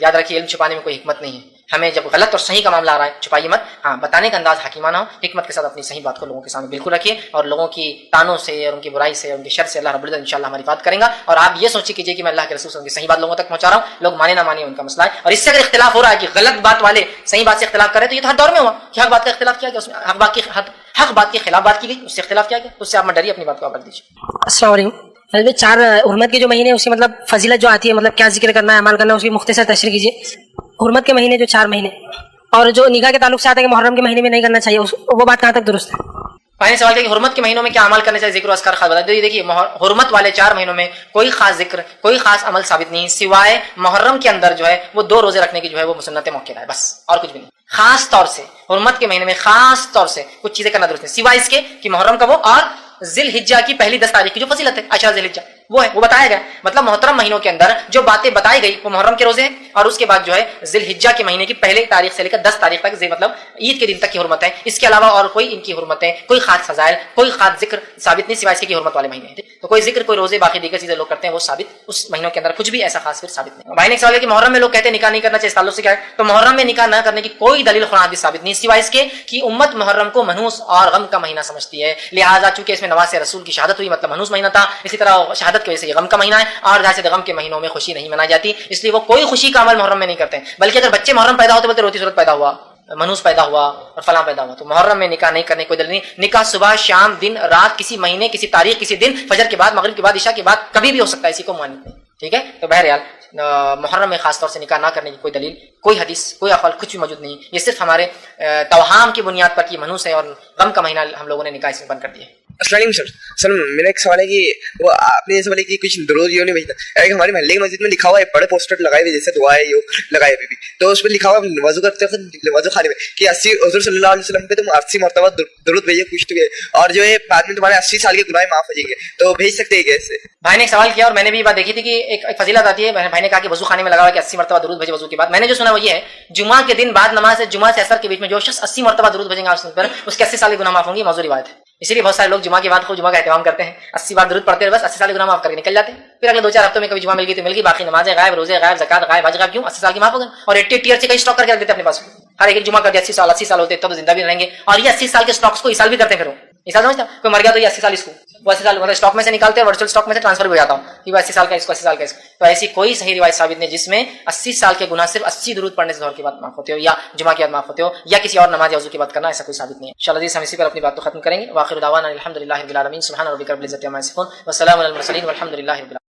یاد رکھیے علم چھپانے میں کوئی حکمت نہیں ہے. ہمیں جب غلط اور صحیح کا معاملہ آ رہا ہے چھپائیے مت، ہاں بتانے کا انداز حکیمانہ ہو، حکمت کے ساتھ اپنی صحیح بات کو لوگوں کے سامنے بالکل رکھیے اور لوگوں کی تانوں سے اور ان کی برائی سے اور ان کی شر سے اللہ رب العزت انشاءاللہ ہماری بات کریں گا. اور آپ یہ سوچی کیجیے کہ میں اللہ کے رسول صلی اللہ علیہ وسلم کی صحیح بات لوگوں تک پہنچا رہا ہوں، لوگ مانے نہ مانے ان کا مسئلہ ہے. اور اس سے اگر اختلاف ہو رہا ہے کہ غلط بات والے صحیح بات سے اختلاف کر رہے تو یہ تو ہر دور میں ہوا کہ حق بات کا اختلاف کیا گیا، اس میں حق بات کے خلاف بات کی گئی، اس سے اختلاف کیا گیا، اس سے آپ مت ڈریے، اپنی بات کو آپ رکھ دیجیے. السلام علیکم. چار حرمت کے جو مہینے اس کی مطلب فضیلت جو آتی ہے، مطلب کیا ذکر کرنا ہے عمل کرنا ہے، اس کی مختصر تشریح کیجیے. حرمت کے مہینے جو 4 مہینے اور جو نکاح کے تعلق سے آتا ہے کہ محرم کے مہینے میں نہیں کرنا چاہیے، وہ بات کہاں تک درست ہے؟ پہلے سوال کہ حرمت کے مہینوں میں کیا عمل کرنے چاہیے، ذکر و اذکار خاص بتا دیکھیے حرمت والے 4 مہینوں میں کوئی خاص ذکر کوئی خاص عمل ثابت نہیں سوائے محرم کے اندر جو ہے وہ 2 روزے رکھنے کی جو ہے وہ سنت موقع ہے، بس اور کچھ بھی نہیں. خاص طور سے حرمت کے مہینے میں خاص طور سے کچھ چیزیں کرنا درست نہیں سوائے اس کے کہ محرم کا وہ اور ذی الحجہ کی پہلی 10 تاریخ کی جو فضیلت ہے، عشرہ ذی الحجہ وہ ہے، وہ بتایا گیا. مطلب محترم مہینوں کے اندر جو باتیں بتائی گئی وہ محرم کے روزے ہیں اور اس کے بعد جو ہے ذی الحجہ کے مہینے کی پہلے تاریخ سے لے کر 10 تاریخ تک مطلب عید کے دن تک کی حرمت ہے. اس کے علاوہ اور کوئی ان کی حرمتیں کوئی خاص فضائل کوئی خاص ذکر ثابت نہیں سوائے اس کے کہ حرمت والے مہینے ہیں. تو کوئی ذکر کوئی روزے باقی دیگر چیزیں لوگ کرتے ہیں وہ ثابت اس مہینوں کے اندر کچھ بھی ایسا خاص پھر ثابت نہیں. بھائی نے سوال ہے کہ محرم میں لوگ کہتے ہیں نکاح نہیں کرنا چاہیے، اس تعلق سے کیا ہے؟ تو محرم میں نکاح نہ کرنے کی کوئی دلیل قرآن حدیث ثابت نہیں سوائے اس کے کہ امت محرم کو منحوس اور غم کا مہینہ سمجھتی ہے، لہٰذا چونکہ اس میں نواز رسول کی شہادت ہوئی مطلب منحوس مہینہ تھا، اسی طرح شہادت کی وجہ سے یہ غم کا مہینہ ہے اور ظاہر سے غم کے مہینوں میں خوشی نہیں منائی جاتی، اس لیے وہ کوئی خوشی کا عمل محرم میں نہیں کرتے ہیں. بلکہ اگر بچے محرم پیدا ہوتے بولتے روتی صورت پیدا ہوا، منحوس پیدا ہوا اور فلاں پیدا ہوا، تو محرم میں نکاح نہیں کرنے کوئی دلیل نہیں. نکاح صبح شام دن رات کسی مہینے کسی تاریخ کسی دن فجر کے بعد مغرب کے بعد عشاء کے بعد کبھی بھی ہو سکتا ہے، اسی کو مانتے ہیں. ٹھیک ہے، تو بہرحال محرم میں خاص طور سے نکاح نہ کرنے کی کوئی دلیل، کوئی حدیث، کوئی اقوال کچھ بھی موجود نہیں. یہ صرف ہمارے توہام کی بنیاد پر کہ منحوس ہے اور غم کا مہینہ ہم لوگوں نے نکاح اس میں بند کر دیا. السلام علیکم سر میرا ایک سوال ہے کہ وہ آپ نے جیسے بولے کہ کچھ درود یوں نہیں بھیجتا، ہمارے محلے کی مسجد میں لکھا ہوا ہے، بڑے پوسٹر لگائے ہوئے جیسے دعا ہے یہ لگائے ابھی بھی، تو اس پہ لکھا ہوا وضو کرتے وقت وضو خانے میں کہ 80 حضور صلی اللہ علیہ وسلم پہ تم 80 مرتبہ درود بھیجو کچھ تو اور جو ہے بعد میں تمہارے 80 سال کے گناہ معاف ہو جائیں گے، تو بھیج سکتے ہیں کیسے؟ بھائی نے ایک سوال کیا اور میں نے بھی یہ بات دیکھی تھی کہ ایک فضیلت آتی ہے. بھائی نے کہا کہ وضو خانے میں لگا ہوا ہے کہ 80 مرتبہ درود بھیجے وضو کے بعد. میں نے جو سنا وہ یہ ہے جمعہ کے دن بعد نماز جمعہ سے اثر کے بیچ میں جو شخص 80 مرتبہ درود بھیجیں گے آپ پر اس کے 80 سال کے گناہ معاف ہوں گے. موضوع روایت ہے، اسی لیے بہت سارے لوگ جمعہ کے بعد خوب جمعہ کا اہتمام کرتے ہیں، 80 بار درود پڑھتے ہیں، بس 80 سال کے گناہ معاف کر کے نکل جاتے ہیں. پھر اگلے 2-4 ہفتوں میں کبھی جمعہ مل گئی تو مل گئی، باقی نمازیں غائب، روزے غائب، زکات غائب، حج غائب. کیوں؟ 80 سال کی معاف ہو گئے. اور 80 ایئر سے کئی اسٹاک کر کے رکھ دیتے اپنے پاس، ہر ایک جمعہ کر دیا 80 سال ہوتے تب زندہ بھی رہیں گے. اور یہ 80 سال کے اسٹاکس کو اس سال بھی کرتے ہیں. پھر مثال سمجھتا کوئی مر گیا تو یہ 80 سال اس کو وہ 80 سال مطلب اسٹاک میں سے نکالتے ہیں، ورچوئل اسٹاک میں سے ٹرانسفر بھی ہو جاتا ہوں کہ وہ 80 سال کا اس کو 80 سال کا اس کو. تو ایسی کوئی صحیح روایت ثابت نہیں جس میں 80 سال کے گناہ صرف 80 درود پڑھنے سے ظہر کی بات معاف ہوتے ہو یا جمعہ کی بات معاف ہوتے ہو یا کسی اور نماز یا وضو کی بات کرنا، ایسا کوئی ثابت نہیں ہے. انشاءاللہ ہم اسی پر اپنی بات کو ختم کریں گے. واخر دعوانا الحمدللہ رب العالمین، سبحان ربک رب العزۃ عما یصفون، وسلام علی المرسلین والحمد للہ رب العالمین.